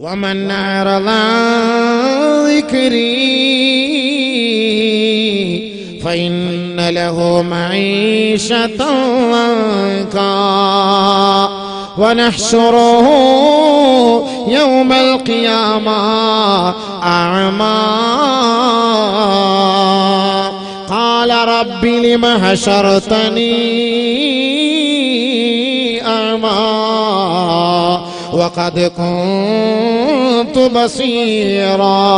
വമൻ അറള ദിക്രി ഫഇന്ന ലഹു മഈശതൻ വൻകാ വനഹ്ശുറുഹു യൗമൽ ഖിയാമ അഅമാ ഖാല റബ്ബി ലിമ ഹശർതനീ അഅമാ وقد كنت بصيرا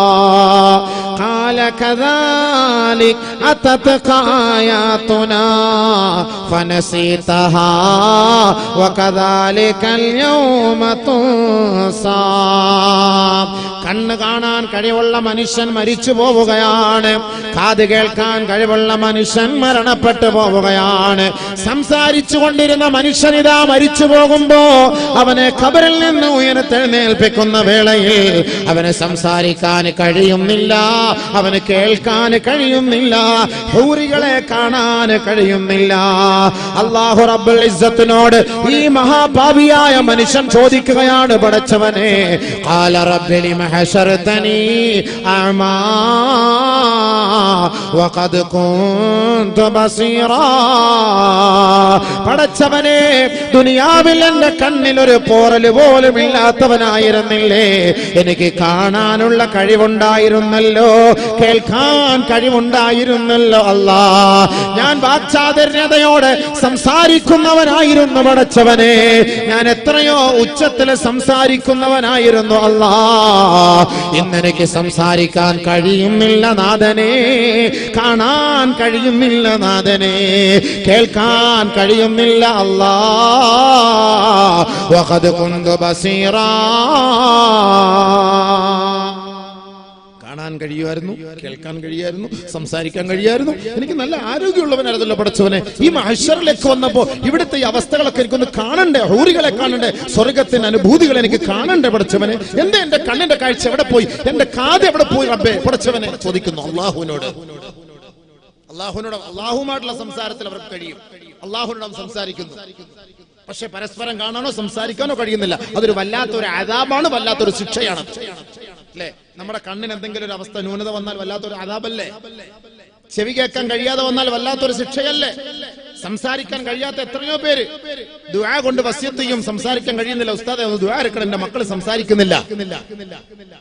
قال كذلك أتتك آياتنا فنسيتها وكذلك اليوم تنسى. കണ്ണ് കാണാൻ കഴിവുള്ള മനുഷ്യൻ മരിച്ചു പോവുകയാണ്, കാത് കേൾക്കാൻ കഴിവുള്ള മനുഷ്യൻ മരണപ്പെട്ടു പോവുകയാണ്. സംസാരിച്ചു കൊണ്ടിരുന്ന മനുഷ്യൻ ഇതാ മരിച്ചു പോകുമ്പോ അവനെ ഖബറിൽ നിന്ന് ഉയർത്തെഴുന്നേൽപ്പിക്കുന്ന വേളയിൽ അവന് സംസാരിക്കാൻ കഴിയുന്നില്ല, അവന് കേൾക്കാൻ കഴിയുന്നില്ല, ഹൂറികളെ കാണാൻ കഴിയുന്നില്ല. അല്ലാഹു റബ്ബുൽ ഇസ്സത്തിനോട് ഈ മഹാപാപിയായ മനുഷ്യൻ ചോദിക്കുകയാണ്, പടച്ചവനെ ഖാല റബ്ബി ലിമ ഹശർതനീ അഅമാ വഖദ് കുൻതു ബസീറാ. പടച്ചവനെ, ദുനിയാവിൽ എന്റെ കണ്ണിൽ ഒരു പോറൽ പോലും ഇല്ലാത്തവനായിരുന്നില്ലേ? എനിക്ക് കാണാനുള്ള കഴിവുണ്ടായിരുന്നല്ലോ, കേൾക്കാൻ കഴിവുണ്ടായിരുന്നല്ലോ. അല്ലാ, ഞാൻ വാക്ചാതുര്യതയോടെ സംസാരിക്കുന്നവനായിരുന്നു പടച്ചവനെ, ഞാൻ എത്രയോ ഉച്ചത്തിൽ സംസാരിക്കുന്നവനായിരുന്നു. അല്ലാ, ഇന്നെനിക്ക് സംസാരിക്കാൻ കഴിയുന്നില്ല നാഥനെ, കാണാൻ കഴിയുന്നില്ല നാഥനെ, കേൾക്കാൻ കഴിയുന്നില്ല. അല്ലാ, വഖദ് കുന്തു ബസീറാ. കാണാൻ കഴിയുമായിരുന്നു, കേൾക്കാൻ കഴിയുമായിരുന്നു, സംസാരിക്കാൻ കഴിയുമായിരുന്നു, എനിക്ക് നല്ല ആരോഗ്യമുള്ളവനായിരുന്നല്ലോ പടച്ചവനെ. ഈ മഹ്ശറിലേക്ക് വന്നപ്പോ ഇവിടുത്തെ ഈ അവസ്ഥകളൊക്കെ എനിക്കൊന്ന് കാണണ്ടേ, ഹൂറികളെ കാണണ്ടേ, സ്വർഗത്തിന്റെ അനുഭൂതികൾ എനിക്ക് കാണണ്ടേ പടച്ചവനെ. എന്റെ കണ്ണിന്റെ കാഴ്ച എവിടെ പോയി, എന്റെ കാത് എവിടെ പോയി റബ്ബേ പടച്ചവനെ ചോദിക്കുന്നു അള്ളാഹുവിനോട്. അള്ളാഹുമായിട്ടുള്ള സംസാരത്തിൽ അവർക്ക് കഴിയും, അള്ളാഹുവിനോട് സംസാരിക്കുന്നു. പക്ഷെ പരസ്പരം കാണാനോ സംസാരിക്കാനോ കഴിയുന്നില്ല. അതൊരു വല്ലാത്തൊരു അദാബാണ്, വല്ലാത്തൊരു ശിക്ഷയാണ് അല്ലേ? നമ്മുടെ കണ്ണിന് എന്തെങ്കിലും ഒരു അവസ്ഥ ന്യൂനത വന്നാൽ വല്ലാത്തൊരു അദാബല്ലേ? ചെവി കേൾക്കാൻ കഴിയാതെ വന്നാൽ വല്ലാത്തൊരു ശിക്ഷയല്ലേ? സംസാരിക്കാൻ കഴിയാത്ത എത്രയോ പേര് ദുആ കൊണ്ട് വസിയത്ത് ചെയ്യും, സംസാരിക്കാൻ കഴിയുന്നില്ല. ഉസ്താദേ ഒന്ന് ദുആ എടുക്കണം, എന്റെ മക്കൾ സംസാരിക്കുന്നില്ല,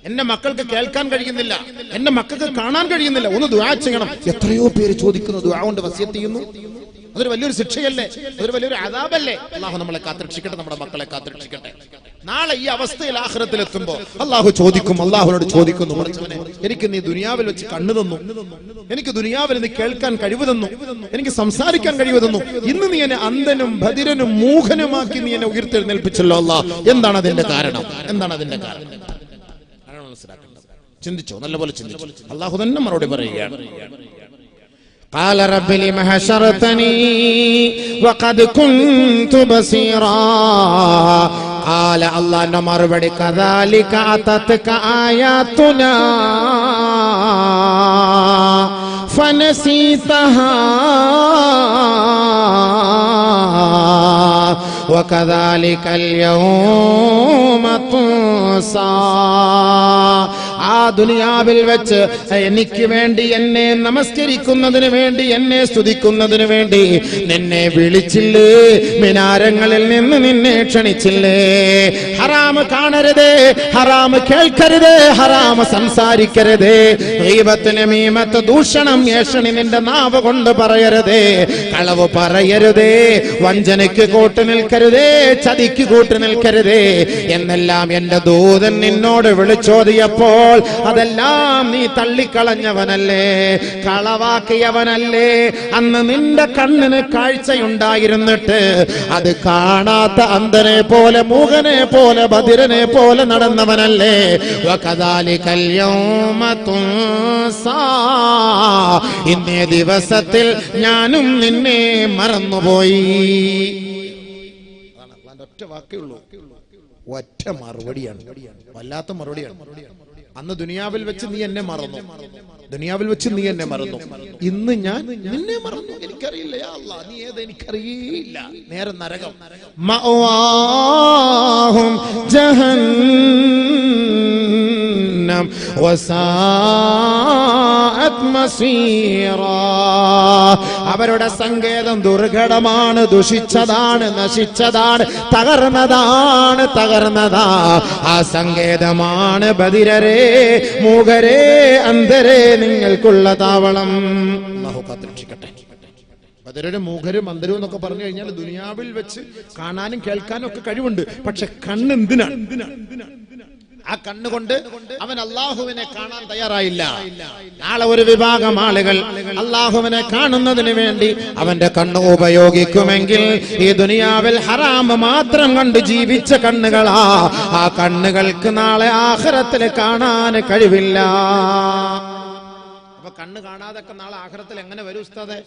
എന്റെ മക്കൾക്ക് കേൾക്കാൻ കഴിയുന്നില്ല, എന്റെ മക്കൾക്ക് കാണാൻ കഴിയുന്നില്ല, ഒന്ന് ദുആ ചെയ്യണം. എത്രയോ പേര് ചോദിക്കുന്നു, ദുആ കൊണ്ട് വസിയത്ത് ചെയ്യുന്നു. അതൊരു വലിയൊരു ശിക്ഷയല്ലേ? അതൊരു വലിയൊരു അദാബല്ലേ? അല്ലാഹു നമ്മളെ കാത്തുരക്ഷിക്കട്ടെ, നമ്മുടെ മക്കളെ കാത്തുരക്ഷിക്കട്ടെ. നാളെ ഈ അവസ്ഥയിൽ ആഖിറത്തിൽ എത്തുമ്പോ അല്ലാഹു ചോദിക്കും, അല്ലാഹുവിനോട് ചോദിക്കുന്നു, എനിക്ക് നീ ദുനിയാവിൽ വെച്ച് കണ്ണു തന്നു, എനിക്ക് ദുനിയാവിൽ നീ കേൾക്കാൻ കഴിവ് തന്നു, എനിക്ക് സംസാരിക്കാൻ കഴിവ് തന്നു, ഇന്ന് നീ എന്നെ അന്ധനും ബധിരനും മൂഖനുമാക്കി നീ എന്നെ ഉയർത്തെഴുന്നേൽപ്പിച്ചല്ലോ അല്ലാ. എന്താണ് അതിന്റെ കാരണം? എന്താണ് അതിന്റെ കാരണം? മനസ്സിലാക്കേണ്ടത്. ചിന്തിച്ചോ, നല്ലപോലെ ചിന്തിച്ചോ. അല്ലാഹു തന്നെ മറുപടി പറയുകയാണ്. قال رب لم حشرتني وقد كنت بصيرا. قال الله മറുപടി كذلك أتتك آياتنا فنسيتها وكذلك اليوم تنسى. ആ ദുനിയാവിൽ വെച്ച് എനിക്ക് വേണ്ടി, എന്നെ നമസ്കരിക്കുന്നതിന് വേണ്ടി, എന്നെ സ്തുതിക്കുന്നതിന് വേണ്ടി നിന്നെ വിളിച്ചില്ലേ, മിനാരങ്ങളിൽ നിന്ന് നിന്നെ ക്ഷണിച്ചില്ലേ. ഹറാമ് കാണരുതേ, ഹറാമ് കേൾക്കരുതേ, ഹറാമ് സംസാരിക്കരുതേ, ഗീബത്ത്, നമീമത്ത്, ദൂഷണം, ഏഷണി നിന്റെ നാവ് കൊണ്ട് പറയരുതേ, കളവ് പറയരുതേ, വഞ്ചനയ്ക്ക് കൂട്ടു നിൽക്കരുതേ, ചതിക്ക് കൂട്ടു നിൽക്കരുതേ എന്നെല്ലാം എന്റെ ദൂതൻ നിന്നോട് വിളിച്ചോദിയപ്പോൾ അതെല്ലാം നീ തള്ളിക്കളഞ്ഞവനല്ലേ, കളവാക്കിയവനല്ലേ. അന്ന് നിന്റെ കണ്ണിന് കാഴ്ചയുണ്ടായിരുന്നിട്ട് അത് കാണാത്ത അന്ധനെ പോലെ, മൂകനെ പോലെ, ബധിരനെ പോലെ നടന്നവനല്ലേ. വകദാലികൽ യൗമ തുൻസാ. ഇന്നേ ദിവസത്തിൽ ഞാനും നിന്നെ മറന്നുപോയി. ഒറ്റ വാക്കേ ഉള്ളൂ, ഒറ്റ മറുപടിയാണ്, വല്ലാത്ത മറുപടിയാണ്. അന്ന് ദുനിയാവിൽ വെച്ച് നീ എന്നെ മറന്നു, ദുനിയാവിൽ വെച്ച് നീ എന്നെ മറന്നു, ഇന്ന് ഞാൻ നിന്നെ മറന്നു. എനിക്കറിയില്ല യാ അല്ലാഹ്, നീ ഏത് എനിക്കറിയില്ല. നേരെ നരകം. മഅവാഹും ജഹന്നം വസാഅത് മസീറാ. അവരുടെ സങ്കേതം ദുർഘടമാണ്, ദുഷിച്ചതാണ്, നശിച്ചതാണ്, തകർന്നതാ. ആ സങ്കേതമാണ് ബദിരരേ, മൂകരേ, അന്ധരേ നിങ്ങൾക്കുള്ള താവളം. അല്ലാഹു കാത്തുരക്ഷിക്കട്ടെ. ബദിരരും മൂകരും അന്ധരും എന്നൊക്കെ പറഞ്ഞു കഴിഞ്ഞാൽ ദുനിയാവിൽ വെച്ച് കാണാനും കേൾക്കാനും ഒക്കെ കഴിവുണ്ട്. പക്ഷെ കണ്ണ് എന്തിനാണ്? ആ കണ്ണുകൊണ്ട് അവൻ അള്ളാഹുവിനെ കാണാൻ തയ്യാറായില്ല. നാളെ ഒരു വിഭാഗം ആളുകൾ അള്ളാഹുവിനെ കാണുന്നതിന് വേണ്ടി അവന്റെ കണ്ണ് ഉപയോഗിക്കുമെങ്കിൽ ഈ ദുനിയാവിൽ ഹറാം മാത്രം കണ്ട് ജീവിച്ച കണ്ണുകളാ. ആ കണ്ണുകൾക്ക് നാളെ ആഖിറത്തിൽ കാണാൻ കഴിവില്ല. അപ്പൊ കണ്ണ് കാണാതൊക്കെ നാളെ ആഖിറത്തിൽ എങ്ങനെ വരും ഉസ്താദേ?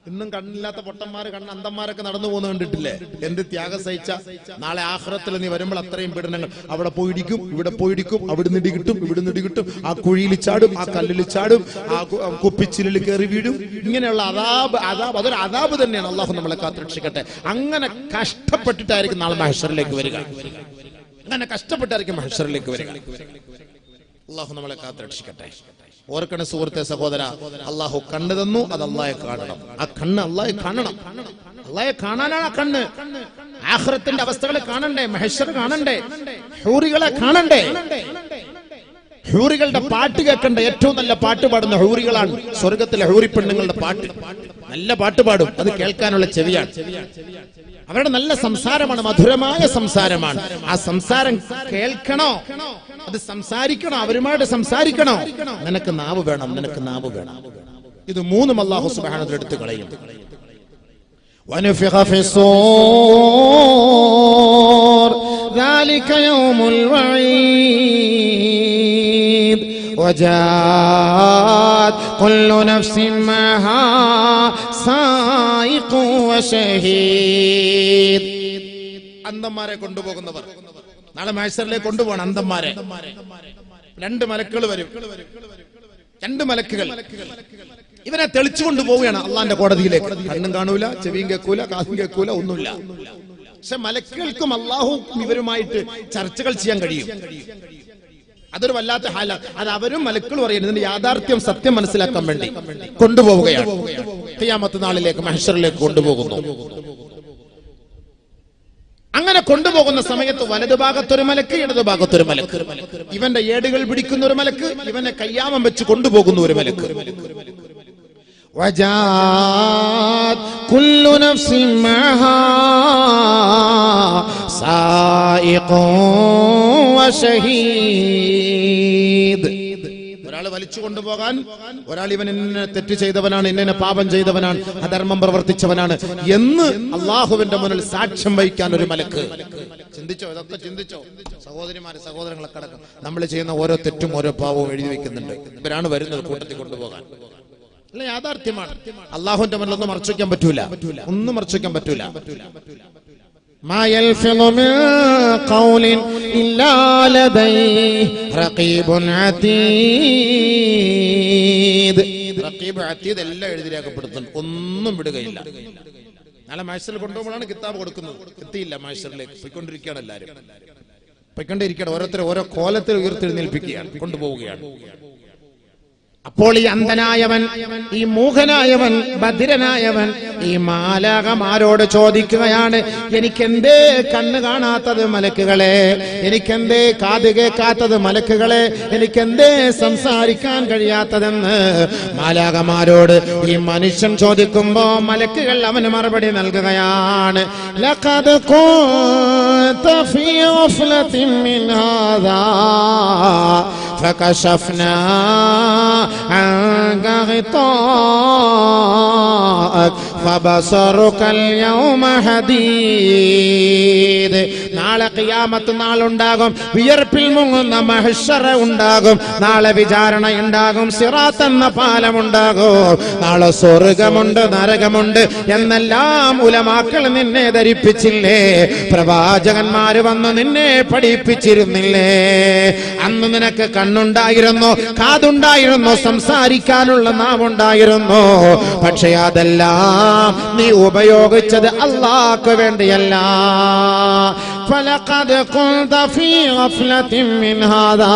ഇന്നും കണ്ണില്ലാത്ത പൊട്ടന്മാര്, അന്തന്മാരൊക്കെ നടന്നു പോകുന്ന കണ്ടിട്ടില്ലേ? എന്ത് ത്യാഗം സഹിച്ച. നാളെ ആഖിറത്തിൽ നീ വരുമ്പോൾ അത്രയും പീഡനങ്ങൾ. അവിടെ പോയിടിക്കും, ഇവിടെ പോയിടിക്കും, അവിടുന്ന് ഇടി കിട്ടും, ഇവിടുന്ന് ഇടി കിട്ടും, ആ കുഴിയിൽ ചാടും, ആ കല്ലിൽ ചാടും, ആ കുപ്പിച്ചിലിൽ കയറി വീടും. ഇങ്ങനെയുള്ള അതൊരു അദാബ് തന്നെയാണ്. അള്ളാഹു നമ്മളെ കാത്തുരക്ഷിക്കട്ടെ. അങ്ങനെ കഷ്ടപ്പെട്ടിട്ടായിരിക്കും നാളെ മഹ്ശറിലേക്ക് വരിക. അങ്ങനെ കഷ്ടപ്പെട്ടായിരിക്കും മഹ്ശറിലേക്ക് വരിക. അള്ളാഹു നമ്മളെ കാത്തുരക്ഷിക്കട്ടെ. ഓർക്കണ സുഹൃത്തെ, സഹോദര, അള്ളാഹു കണ്ണ് തന്നു, അത് അള്ളാഹെ കാണണം. ആ കണ്ണ് അള്ളാഹെ കാണണം. അള്ളാഹെ കാണാനാണ് ആ കണ്ണ്. ആഖിറത്തിന്റെ അവസ്ഥകളെ കാണണ്ടേ, മഹ്ശർ കാണണ്ടേ, ഹൂറികളെ കാണണ്ടേ, ഹൂറികളുടെ പാട്ട് കേൾക്കണ്ടേ. ഏറ്റവും നല്ല പാട്ട് പാടുന്ന ഹൂറികളാണ് സ്വർഗത്തിലെ ഹൂറി പെണ്ണുങ്ങളുടെ പാട്ട്. നല്ല പാട്ട് പാടും, അത് കേൾക്കാനുള്ള ചെവിയാണ്. അവരുടെ നല്ല സംസാരമാണ്, മധുരമായ സംസാരമാണ്. ആ സംസാരം കേൾക്കണോ, അത് സംസാരിക്കണോ, അവരുമായിട്ട് സംസാരിക്കണോ? നിനക്ക് നാവ് വേണം, നിനക്ക് നാവ് വേണം. ഇത് മൂന്നും അല്ലാഹു സുബ്ഹാനഹു വ തആല എടുത്തു കളയും. വനഫിഖ ഫിസ്സൂർ ذلك يوم الوعيد وجاءت كل نفس معها سائق وشهيد. അന്തന്മാരെ കൊണ്ടുപോകുന്നവർ നാളെ മഹ്ശറിലേക്ക് കൊണ്ടുപോകണം. അന്തന്മാരെ രണ്ട് മലക്കുകൾ വരും. രണ്ട് മലക്കുകൾ ഇവനെ തെളിച്ചു കൊണ്ടുപോവുകയാണ് അള്ളാന്റെ കോടതിയിലേക്ക്. കണ്ണും കാണൂല, ചെവിയും കേൾക്കൂല, കാതും കേൾക്കൂല, ഒന്നുമില്ല. പക്ഷെ മലക്കുകൾക്കും അള്ളാഹു ഇവരുമായിട്ട് ചർച്ചകൾ ചെയ്യാൻ കഴിയും. അതൊരു വല്ലാത്ത ഹാലാണ്. അത് അവരും മലക്കുകളും അറിയുന്നത്. ഇതിന്റെ യാഥാർത്ഥ്യം, സത്യം മനസ്സിലാക്കാൻ വേണ്ടി കൊണ്ടുപോവുകയാണ്. ഖിയാമത്ത് നാളിലേക്ക്, മഹ്ശറിലേക്ക് കൊണ്ടുപോകുന്നു. അങ്ങനെ കൊണ്ടുപോകുന്ന സമയത്ത് വലതുഭാഗത്തൊരു മലക്ക്, ഇടതുഭാഗത്തൊരു മലക്ക്. ഇവന്റെ ഏടുകൾ പിടിക്കുന്ന ഒരു മലക്ക്, ഇവനെ കയ്യാമം വെച്ച് കൊണ്ടുപോകുന്ന ഒരു മലക്ക്. وجاءت كل نفس معها سائق وشهيد. ഒരാൾ വലിച്ചു കൊണ്ടുപോകാൻ, ഒരാൾ ഇവൻ ഇന്നെ തെറ്റ് ചെയ്തവനാണ്, ഇന്നെ പാപം ചെയ്തവനാണ്, അധർമ്മം പ്രവർത്തിച്ചവനാണ് എന്ന് അള്ളാഹുവിന്റെ മുന്നിൽ സാക്ഷ്യം വഹിക്കാൻ ഒരു മലക്ക്. ചിന്തിച്ചോ, ഇതൊക്കെ ചിന്തിച്ചോ സഹോദരിമാരെ, സഹോദരങ്ങളൊക്കെ അടക്കം. നമ്മൾ ചെയ്യുന്ന ഓരോ തെറ്റും ഓരോ പാവവും എഴുതി വെക്കുന്നുണ്ട്. ഇവരാണ് വരുന്നത് കൂട്ടത്തിൽ കൊണ്ടുപോകാൻ. അല്ല, യാഥാർത്ഥ്യമാണ്. അള്ളാഹുവിന്റെ മുന്നിൽ ഒന്നും മറച്ചു വയ്ക്കാൻ പറ്റൂല, ഒന്നും മറച്ചു വയ്ക്കാൻ പറ്റൂല. ما يلفظ من قول إلا لديه رقيب عتيد. റഖീബ് അതീദ് എല്ലാം എഴുതി രേഖപ്പെടുത്തുന്നു, ഒന്നും വിടുകയില്ല. നാളെ മഹ്ശറിൽ കൊണ്ടുപോകുമ്പോഴാണ് കിതാബ് കൊടുക്കുന്നത്. എത്തിയില്ല, മഹ്ശറിലേക്ക് പോയിക്കൊണ്ടിരിക്കുകയാണ്. എല്ലാവരും പോയിക്കൊണ്ടിരിക്കുകയാണ്. ഓരോരുത്തരും ഓരോ കോലത്തിൽ ഉയർത്തെഴുന്നേൽപ്പിക്കുകയാണ്, കൊണ്ടുപോവുകയാണ്. അപ്പോൾ ഈ അന്ധനായവൻ, ഈ മൂകനായവൻ, ബധിരനായവൻ ഈ മാലാഖമാരോട് ചോദിക്കുകയാണ്, എനിക്കെന്തേ കണ്ണ് കാണാത്തത് മലക്കുകളെ, എനിക്കെന്തേ കാത് കേൾക്കാത്തത് മലക്കുകളെ, എനിക്കെന്തേ സംസാരിക്കാൻ കഴിയാത്തതെന്ന് മാലാഖമാരോട് ഈ മനുഷ്യൻ ചോദിക്കുമ്പോ മലക്കുകൾ അവന് മറുപടി നൽകുകയാണ്. ലഖദ് കുൻത ഫീ ഗഫ്ലത്തിൻ മിൻ ഹാദാ ഫകശഫ്നാ عنك غطاءك فبصرك اليوم حديد. നാളെ ഖിയാമത്ത് നാളുണ്ടാകും, വിയർപ്പിൽ മുങ്ങുന്ന മഹ്ശറ ഉണ്ടാകും, നാളെ വിചാരണ ഉണ്ടാകും, സിറാത്ത് എന്ന പാലമുണ്ടാകും, നാളെ സ്വർഗമുണ്ട്, നരകമുണ്ട് എന്നെല്ലാം ഉലമാക്കൾ നിന്നെ ധരിപ്പിച്ചില്ലേ? പ്രവാചകന്മാര് വന്ന് നിന്നെ പഠിപ്പിച്ചിരുന്നില്ലേ? അന്ന് നിനക്ക് കണ്ണുണ്ടായിരുന്നു, കാതുണ്ടായിരുന്നു, സംസാരിക്കാനുള്ള നാവുണ്ടായിരുന്നു. പക്ഷെ അതെല്ലാം നീ ഉപയോഗിച്ചത് അല്ലാഹ്ക്ക് വേണ്ടിയല്ല. ഫലഖദ് ഖുൽത ഫീ ഗഫ്ലത്തിൻ മിൻ ഹാദാ,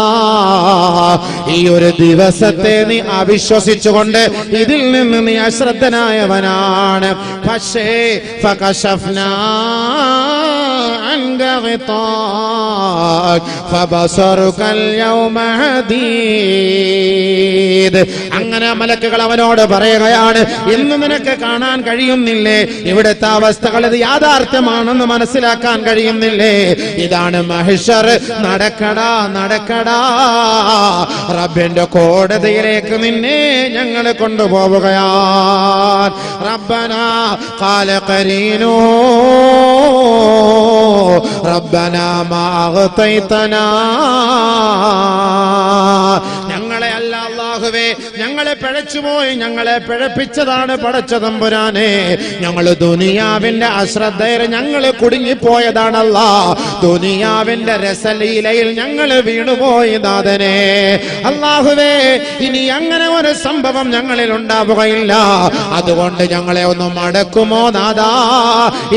ഈ ഒരു ദിവസത്തെ നീ അവിശ്വസിച്ചുകൊണ്ട് ഇതിൽ നിന്ന് നീ അശ്രദ്ധനായവനാണ്. പക്ഷേ ഫകശഫ്നാ അൻക ഗിതാഅക് ഫബസറുകൽ യൗമ ഹദീദ്. അങ്ങനെ മലക്കുകൾ അവനോട് പറയുകയാണ്, ഇന്ന് നിനക്ക് കാണാൻ കഴിയുന്നില്ലേ? ഇവിടുത്തെ അവസ്ഥകൾ ഇത് യാഥാർത്ഥ്യമാണെന്ന് മനസ്സിലാക്കാൻ കഴിയുന്നില്ലേ? ഇതാണ് മഹ്ശർ. നടക്കടാ നടക്കടാ, റബ്ബിന്റെ കോടതിയിലേക്ക് നിന്നെ ഞങ്ങൾ കൊണ്ടുപോവുകയാണ്. റബ്ബനാ ഖാല ഖരീനു റബ്ബനാ മാ അഗ്തൈതനാ, ഞങ്ങളെ അല്ല അല്ലാഹുവേ, ഞങ്ങളെ പിഴച്ചുപോയി, ഞങ്ങളെ പിഴപ്പിച്ചതാണ് പടച്ച തമ്പുരാനെ. ഞങ്ങൾ ദുനിയാവിന്റെ അശ്രദ്ധയിൽ ഞങ്ങൾ കുടുങ്ങിപ്പോയതാണല്ലാ, ദുനിയാവിന്റെ രസലീലയിൽ ഞങ്ങൾ വീണുപോയി നാഥനെ. അല്ലാഹുവേ, ഇനി അങ്ങനെ ഒരു സംഭവം ഞങ്ങളിൽ ഉണ്ടാവുകയില്ല. അതുകൊണ്ട് ഞങ്ങളെ ഒന്ന് മടക്കുമോ നാഥാ?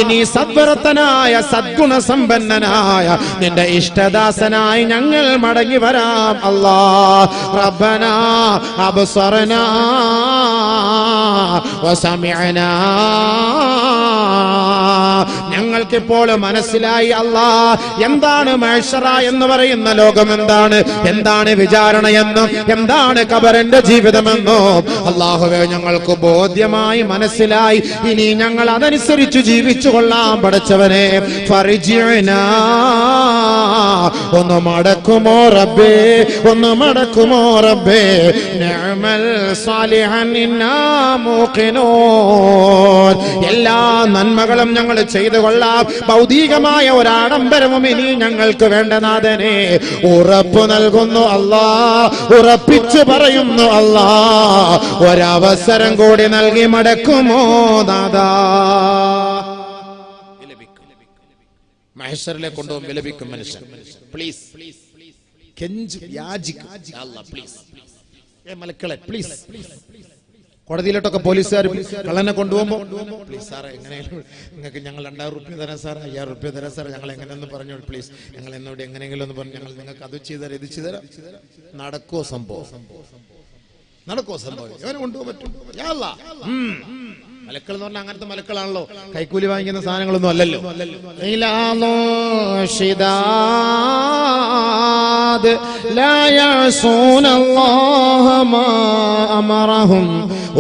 ഇനി സദ്വരത്തനായ സദ്ഗുണസമ്പന്നനായ നിന്റെ ഇഷ്ടദാസനായി ഞങ്ങൾ മടങ്ങി വരാം. അല്ലാ റബ്ബനാ അബ്സറനാ വസമിഅനാ, ഞങ്ങൾക്കിപ്പോൾ മനസ്സിലായി അല്ലാ, എന്താണ് മഹ്ശറ എന്ന് പറയുന്ന ലോകം, എന്താണ് വിചാരണയെന്നും എന്താണ് ഖബറിന്റെ ജീവിതമെന്നും അല്ലാഹുവേ ഞങ്ങൾക്ക് ബോധ്യമായി മനസ്സിലായി. ഇനി ഞങ്ങൾ അതനുസരിച്ച് ജീവിച്ചു കൊള്ളാം പടച്ചവനെ. ഫർജിഅനാ, ഒന്ന് മടക്കുമോ റബ്ബേ, ഒന്ന് മടക്കുമോ റബ്ബേ. നിഅമൽ സാലിഹൻ ഇന്നാ മൂഖിനൂൻ, എല്ലാ നന്മകളും ഞങ്ങൾ ചെയ്തു കൊള്ളാം. ഭൗതികമായ ഒരാഡംബരവും ഇനി ഞങ്ങൾക്ക് വേണ്ട നാഥനെ. ഉറപ്പ് നൽകുന്നു അല്ലാ, ഉറപ്പിച്ചു പറയുന്നു അല്ലാ, ഒരവസരം കൂടി നൽകി മടക്കുമോ നാഥാ? മഹ്ശറിലേക്ക് കൊണ്ടുപോകും, വിലപിക്കും മനുഷ്യൻ. Please മലക്കളെ please. കോടതിയിലോട്ടൊക്കെ പോലീസുകാർ കള്ളനെ കൊണ്ടുപോകുമ്പോ പ്ലീസ് സാറേ, എങ്ങനെയെങ്കിലും നിങ്ങൾക്ക് ഞങ്ങൾ 2000 റുപ്യ തരാം സാർ, 5000 റുപ്യ തരാം സാർ, ഞങ്ങൾ എങ്ങനെയെന്ന് പറഞ്ഞു പ്ലീസ്, ഞങ്ങൾ എന്നോട് എങ്ങനെയെങ്കിലും ഒന്ന് പറഞ്ഞു, ഞങ്ങൾ നിങ്ങൾക്ക് അത് ചെയ്തുതരാം ഇത് ചെയ്തുതരാം. നടക്കോ സംഭവം? ഇവനെ കൊണ്ടുപോകാൻ പറ്റും? മലക്കൾ എന്ന് പറഞ്ഞാൽ അങ്ങനത്തെ മലക്കളാണല്ലോ, കൈക്കൂലി വാങ്ങിക്കുന്ന സാധനങ്ങളൊന്നും അല്ലല്ലോ. ലാ യഅസൂന അല്ലാഹ മാ അമറഹും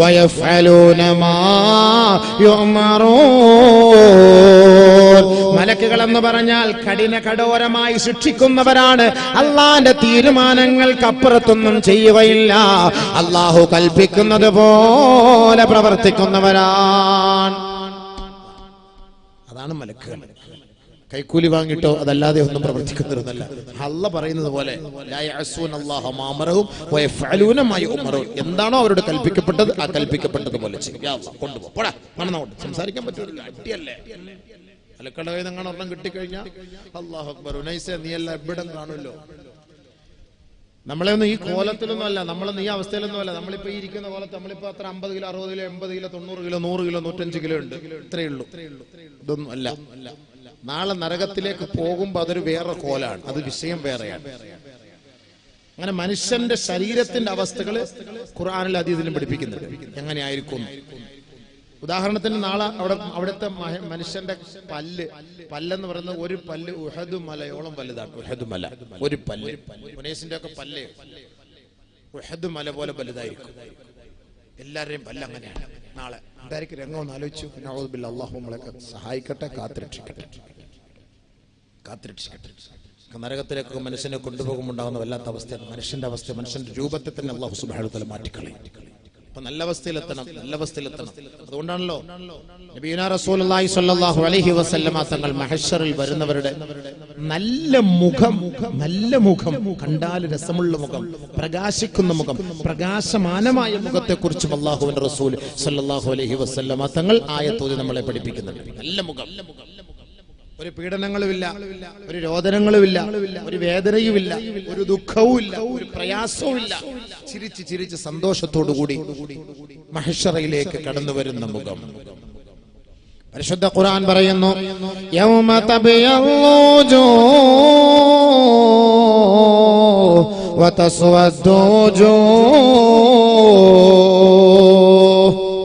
വയഫ്അലൂന മാ യുഅമറൂൻ. മലക്കുകൾ എന്ന് പറഞ്ഞാൽ കഠോരമായി ശിക്ഷിക്കുന്നവരാണ്. അള്ളാന്റെ തീരുമാനങ്ങൾക്കപ്പുറത്തൊന്നും ചെയ്യുകയില്ല. അള്ളാഹു കൽപ്പിക്കുന്നത് പോലെ പ്രവർത്തിക്കുന്നവരാണ്. അതാണ് മലക്കുകൾ. കൈക്കൂലി വാങ്ങിട്ടോ അതല്ലാതെ ഒന്നും പ്രവർത്തിക്കുന്നവരൊന്നല്ല. അല്ലാഹ് പറയുന്നത് പോലെ ലാ യഅസൂന അല്ലാഹ മാ അമറഹും വയഫ്അലൂന മാ യുഅമറൂൻ. എന്താണോ അവരോട് കൽപ്പിക്കപ്പെട്ടത് ആ കൽപ്പിക്കപ്പെട്ടതുപോലെ ചെയ്യും. യാ അല്ലാഹ് കൊണ്ടുപോ, പോടാ, മണന്നോട്ട് സംസാരിക്കാൻ പറ്റില്ല, അടിയല്ലേ. മലക്കളുടെ കയ്യിൽ നിന്ന് ഒരെണ്ണം കിട്ടിക്കഴിഞ്ഞാൽ അല്ലാഹു അക്ബർ, ഉനൈസ നീ എല്ലാം എവിടം കാണുമല്ലോ. നമ്മളെ ഒന്നും ഈ കോലത്തിലൊന്നും അല്ല, നമ്മളൊന്നും ഈ അവസ്ഥയിലൊന്നും അല്ല. നമ്മളിപ്പോ ഈ ഇരിക്കുന്ന കോലത്ത് നമ്മളിപ്പോ അത്ര 50 kilo 60 kilo 80 kilo 90 kilo 100 kilo 105 kilo ഉണ്ട്, ഇത്രയേ ഉള്ളൂ. ഇതൊന്നും അല്ല. നാളെ നരകത്തിലേക്ക് പോകുമ്പോ അതൊരു വേറെ കോലാണ്, അത് വിഷയം വേറെയാണ്. അങ്ങനെ മനുഷ്യന്റെ ശരീരത്തിന്റെ അവസ്ഥകൾ ഖുർആനിൽ അതീതിലും പഠിപ്പിക്കുന്നുണ്ട്, എങ്ങനെയായിരിക്കും. ഉദാഹരണത്തിന് നാളെ അവിടുത്തെ മനുഷ്യന്റെ പല്ലെന്ന് പറയുന്നത് ഒരു പല്ല് ഉഹദ് മലയോളം വലുതാണ്. ഉഹദ് മല ഒരു പല്ല്, മുനേസിന്റെ ഒക്കെ പല്ല് ഉഹദ് മല പോലെ വലുതായിരിക്കും. എല്ലാവരുടെയും പല്ല് അങ്ങനെയാണ്. നാളെ എന്തായിരിക്കും രംഗം ഒന്ന് ആലോചിച്ചു. അല്ലാഹു നമ്മളൊക്കെ സഹായിക്കട്ടെ, കാത്തുരക്ഷിക്കട്ടെ. നരകത്തിലേക്ക് മനുഷ്യനെ കൊണ്ടുപോകുമ്പോണ്ടാകുന്ന വല്ലാത്ത അവസ്ഥയാണ് മനുഷ്യന്റെ അവസ്ഥ. മനുഷ്യന്റെ രൂപത്തെ തന്നെ അല്ലാഹു സുബ്ഹാനഹു വ തആല മാറ്റിക്കളയും. അപ്പൊ നല്ല അവസ്ഥയിലെത്തണം. അതുകൊണ്ടാണല്ലോ നബിയുനാ റസൂലുള്ളാഹി സ്വല്ലല്ലാഹു അലൈഹി വസല്ലമ തങ്ങൾ മഹ്ശറിൽ വരുന്നവരുടെ നല്ല മുഖം, കണ്ടാൽ രസമുള്ള മുഖം, പ്രകാശിക്കുന്ന മുഖം, പ്രകാശമാനമായ മുഖത്തെ കുറിച്ചും അല്ലാഹുവിന്റെ റസൂൽ സ്വല്ലല്ലാഹു അലൈഹി വസല്ലമ തങ്ങൾ ആയത്തോതി നമ്മളെ പഠിപ്പിക്കുന്നുണ്ട്. നല്ല മുഖം, ഒരു പീഡനങ്ങളുമില്ല, ഒരു രോദനങ്ങളുമില്ല, ഒരു വേദനയുമില്ല, ഒരു ദുഃഖവുമില്ല, ഒരു പ്രയാസവുമില്ല. ചിരിച്ച് സന്തോഷത്തോടുകൂടി മഹ്ശറയിലേക്ക് കടന്നു വരുന്ന മുഖം. പരിശുദ്ധ ഖുർആൻ പറയുന്നു, യൗമ തബയല്ലു വതസ്വദ്ദു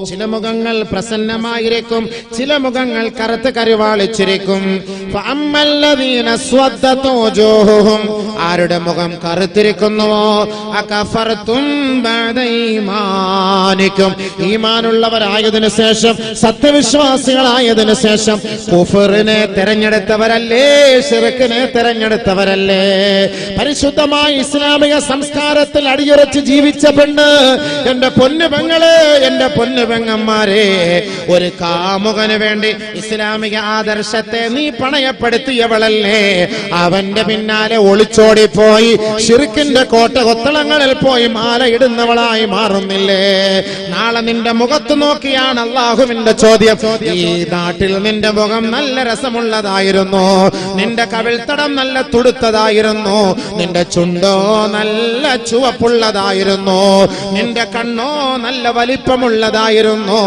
ചില മുഖങ്ങൾ പ്രസന്നമായിരിക്കും, ചില മുഖങ്ങൾ കറുത്ത് കരുവാളിച്ചിരിക്കും. ആരുടെ മുഖം കറുത്തിരിക്കുന്നുവോ അകഫർതും ബഅദ ഈമാനിക്കും, ഈമാനുള്ളവരായതിനു ശേഷം, സത്യവിശ്വാസികളായതിനു ശേഷം കുഫറിനെ തെരഞ്ഞെടുത്തവരല്ലേ, ശിർക്കിനെ തെരഞ്ഞെടുത്തവരല്ലേ. പരിശുദ്ധമായ ഇസ്ലാമിക സംസ്കാരത്തിൽ അടിയുറച്ച് ജീവിച്ച പെണ്ണ്, എന്റെ പൊന്നു പെങ്ങളെ, എന്റെ പൊന്നു പെങ്ങന്മാരെ, ഒരു കാമുകന് വേണ്ടി ഇസ്ലാമിക ആദർശത്തെ നീ പണയപ്പെടുത്തിയവളല്ലേ, അവന്റെ പിന്നാലെ ഒളിച്ചോടിപ്പോയി ശിർക്കിന്റെ കോട്ടകൊത്തളങ്ങളിൽ പോയി മാലയിടുന്നവളായി മാറുന്നില്ലേ? നാളെ നിന്റെ മുഖത്ത് നോക്കിയാണ് അള്ളാഹുവിന്റെ ചോദ്യം. ഈ നാട്ടിൽ നിന്റെ മുഖം നല്ല രസമുള്ളതായിരുന്നു, നിന്റെ കവിൾത്തടം നല്ല തുടുത്തതായിരുന്നു, നിന്റെ ചുണ്ടോ നല്ല ചുവപ്പുള്ളതായിരുന്നു, നിന്റെ കണ്ണോ നല്ല വലിപ്പമുള്ളതായിരുന്നു,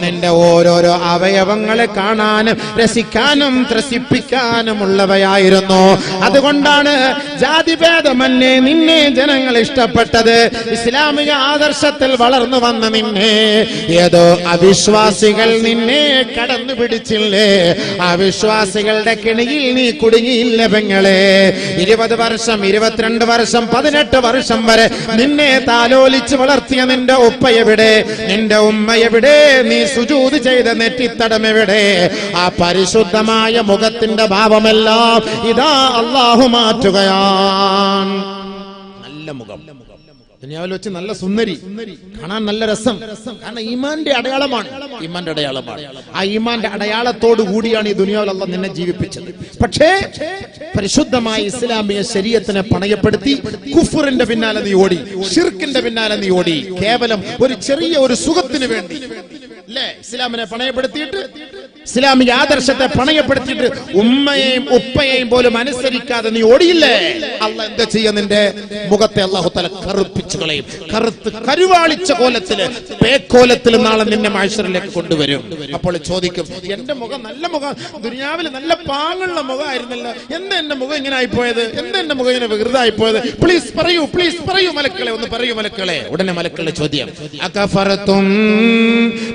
നിന്റെ ഓരോരോ അവയവങ്ങളെ കാണാനും രസിക്കാനും ത്രസിപ്പിക്കാനുമുള്ളവയായിരുന്നു. അതുകൊണ്ടാണ് ജാതിഭേദമന്യേ നിന്നെ ജനങ്ങൾ ഇഷ്ടപ്പെട്ടത്. ഇസ്ലാമിക ആദർശത്തിൽ വളർന്നു വന്ന നിന്നെ ഏതോ അവിശ്വാസികൾ നിന്നെ കടന്നു പിടിച്ചില്ലേ? അവിശ്വാസികളുടെ കിണിയിൽ നീ കുടുങ്ങിയില്ല പെങ്ങളെ. 20 വർഷം, 22 വർഷം, 18 വർഷം വരെ നിന്നെ താലോലിച്ച് വളർത്തിയ നിന്റെ ഉപ്പയെവിടെ? നിന്റെ ഉമ്മയെവിടെ? നീ സുജൂദ് ചെയ്ത നെറ്റിത്തടം എവിടെ? ആ പരിശുദ്ധമായ മുഖത്തിന്റെ ഭാവമെല്ലാം ഇതാ അല്ലാഹു മാറ്റുകയാണ്. നല്ല മുഖം ദുനിയാവിൽ വെച്ച് നല്ല സുന്ദരി, കാണാൻ നല്ല രസം, കാരണം ഈമാന്റെ അടയാളമാണ്, ഈമാന്റെ അടയാളമാണ്. ആ ഈമാന്റെ അടയാളത്തോടു കൂടിയാണ് ഈ ദുനിയാവിൽ അല്ലാഹ് നിന്നെ ജീവിപ്പിച്ചത്. പക്ഷേ പരിശുദ്ധമായ ഇസ്ലാമിക ശരീഅത്തിനെ പണയപ്പെടുത്തി കുഫറിന്റെ പിന്നാലെ നീ ഓടി, ശിർക്കിന്റെ പിന്നാലെ നീ ഓടി, കേവലം ഒരു ചെറിയ ഒരു സുഖത്തിന് വേണ്ടി അല്ലേ? ഇസ്ലാമിനെ പണയപ്പെടുത്തിയിട്ട്, ഇസ്ലാമിക ആദർശത്തെ പണയപ്പെടുത്തിയിട്ട് ഉമ്മയെയും ഉപ്പയെയും പോലും അനുസരിക്കാതെ നീ ഓടിയില്ലേ? അല്ലാഹ് എന്താ ചെയ്യാ? നിന്റെ മുഖത്തെ അല്ലാഹു തആല കറുപ്പിച്ചു കളയും. കറുത്ത് കരുവാളിച്ച കോലത്തില്, പേക്കോലത്തില് നാളെ നിന്നെ മഹ്ശറിലേക്ക് കൊണ്ടുവരും. അപ്പോൾ ചോദിക്കും, എന്റെ മുഖം നല്ല മുഖം, ദുനിയാവിൽ നല്ല പാങ്ങുള്ള മുഖമായിരുന്നല്ലോ, എന്താ എന്റെ മുഖം ഇങ്ങനെ ആയിപ്പോയത്? എന്താ എന്റെ മുഖം ഇങ്ങനെ വികൃതമായിപ്പോയത്? പ്ലീസ് പറയൂ, പ്ലീസ് പറയൂ മലക്കളെ, ഒന്ന് പറയൂ മലക്കളെ. ഉടനെ മലക്കളുടെ ചോദ്യം, അകഫറതും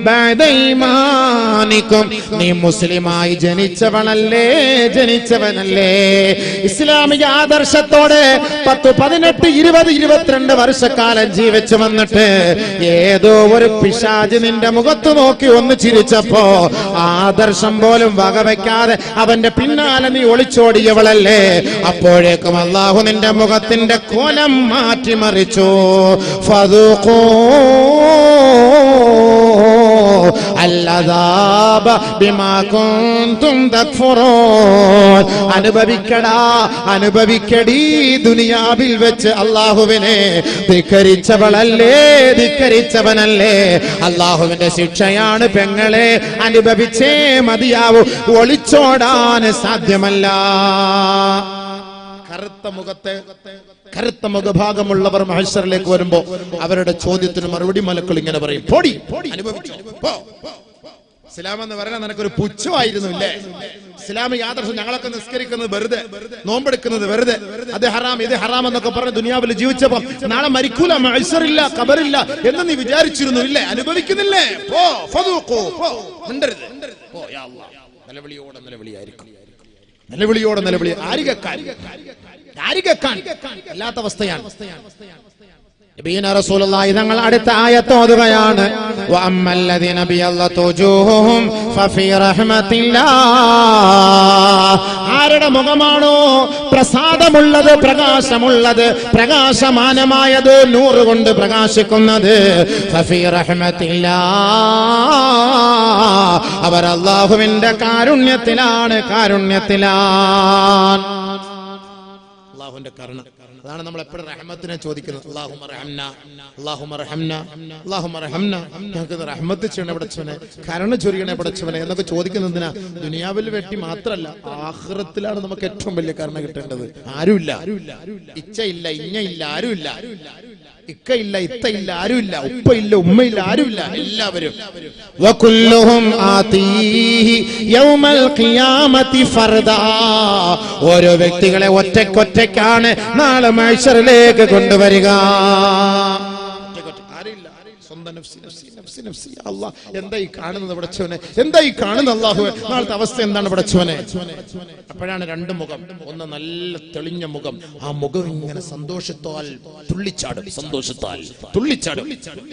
ബഅദ ഈമാനിക്കും, നീ മുസ്ലിമായി ജനിച്ചവനല്ലേ, ജനിച്ചവനല്ലേ? ഇസ്ലാമിക ആദർശത്തോടെ 10, 18, 20, 22 വർഷക്കാലം ജീവിച്ചു വന്നിട്ട് ഏതോ ഒരു പിശാച് നിന്റെ മുഖത്ത് നോക്കി ഒന്ന് ചിരിച്ചപ്പോ ആദർശം പോലും വകവയ്ക്കാതെ അവന്റെ പിന്നാലെ നീ ഒളിച്ചോടിയവളല്ലേ? അപ്പോഴേക്കും അല്ലാഹു നിന്റെ മുഖത്തിന്റെ കോലം മാറ്റിമറിച്ചു. ഫദൂഖൂ അല്ലദാബ ബിമാ കുൻതും തക്ഫുറൂൻ, അനുഭവിക്കടാ, അനുഭവിക്കടി ദുനിയാവിൽ വെച്ച് അല്ലാഹുവിനെ ധിക്കരിച്ചവളല്ലേ, ധിക്കരിച്ചവനല്ലേ? അല്ലാഹുവിന്റെ ശിക്ഷയാണ് പെങ്ങളെ, അനുഭവിച്ചേ മതിയാവൂ, ഒളിച്ചോടാൻ സാധ്യമല്ല. കറുത്ത മുഖഭാഗമുള്ളവർ മഹ്ശറിലേക്ക് വരുമ്പോ അവരുടെ ചോദ്യത്തിന് മറുപടി മലക്കൾ ഇങ്ങനെ പറയും, പോടി, അനുഭവിച്ചോ, പോ. ഇസ്ലാം എന്ന് പറയാൻ നിനക്കൊരു പുച്ഛമായിരുന്നു ഇല്ലേ? ഇസ്ലാമിക ആദർശം ഞങ്ങളൊക്കെ നിസ്കരിക്കുന്നത് വെറുതെ, നോമ്പെടുക്കുന്നത് വെറുതെ, അത് ഹറാം ഇത് ഹറാം എന്നൊക്കെ പറഞ്ഞ് ദുനിയാവിൽ ജീവിച്ചപ്പോ നാളെ മരിക്കൂല, മഹ്ശറില്ല, ഖബറില്ല എന്ന് നീ വിചാരിച്ചിരുന്നു ഇല്ലേ? അനുഭവിക്കുന്നില്ലേ? പോ, ഫദൂഖൂ, പോ, മിണ്ടരുത്, പോ. യാ അല്ലാഹ്, നിലവിളിയോടെ നിലവിളിയായിരിക്കും, നിലവിളിയോടെ നിലവിളി. ആരികക്കാൻ അല്ലാത്ത അവസ്ഥയാണ്. നബിയുനാ റസൂലുള്ളാഹി തങ്ങൾ അടുത്ത ആയത്ത് ഓതുകയാണ്, വഅമ്മല്ലദീന ബിയല്ലതു വജൂഹുഹും ഫഫീ റഹ്മത്തില്ലാഹ്, ആരുടെ മുഖമാണോ പ്രസാദമുള്ളത്, പ്രകാശമുള്ളത്, പ്രകാശമാനമായത്, നൂറ് കൊണ്ട് പ്രകാശിക്കുന്നത്, ഫഫീ റഹ്മത്തില്ലാഹ്, അവർ അല്ലാഹുവിന്റെ കാരുണ്യത്തിലാണ്, കാരുണ്യത്തിലാണ്. അള്ളാഹുവിന്റെ കരുണ. അതാണ് നമ്മൾ എപ്പോഴും റഹ്മത്തിനെ ചോദിക്കുന്നത്. അല്ലാഹുമ്മ റഹംനാ, അല്ലാഹുമ്മ റഹംനാ, അല്ലാഹുമ്മ റഹംനാ. ഞങ്ങൾക്ക് റഹ്മത്ത് ചെയ്യണേ പടച്ചവനെ, കരുണ ചൊരിയണേ പടച്ചവനെ എന്നൊക്കെ ചോദിക്കുന്നതിനാ. ദുനിയാവിൽ വേണ്ടി മാത്രമല്ല, ആഖിറത്തിലാണ് നമുക്ക് ഏറ്റവും വലിയ കരുണ കിട്ടേണ്ടത്. ആരുമില്ല, ഇച്ചയില്ല, ഇഞ്ഞയില്ല, ആരുമില്ല, ഇക്കയില്ല, ഇത്തയില്ല, ആരുമില്ല, ഉപ്പയില്ല, ഉമ്മയില്ല, ആരുമില്ല, എല്ലാവരും. വകുല്ലുഹും ആതീഹി യൗമൽ ഖിയാമത്തി ഫർദാ. ഓരോ വ്യക്തികളെ ഒറ്റയ്ക്കൊറ്റയ്ക്കാണ് നാളെ മഹ്ശറിലേക്ക് കൊണ്ടുവരിക. സ്വന്തം നഫ്സി നഫ്സി നഫ്സി നഫ്സി. അല്ലാഹ് എന്തായി കാണുന്നത് പടച്ചവനെ, എന്തായി കാണുന്നത് അല്ലാഹുവേ, നാളത്തെ അവസ്ഥ എന്താണ് പടച്ചവനെ? അപ്പോഴാണ് രണ്ട് മുഖം. ഒന്ന് നല്ല തെളിഞ്ഞ മുഖം, ആ മുഖം ഇങ്ങനെ സന്തോഷത്താൽ തുള്ളിച്ചാടും, സന്തോഷത്താൽ തുള്ളിച്ചാടും.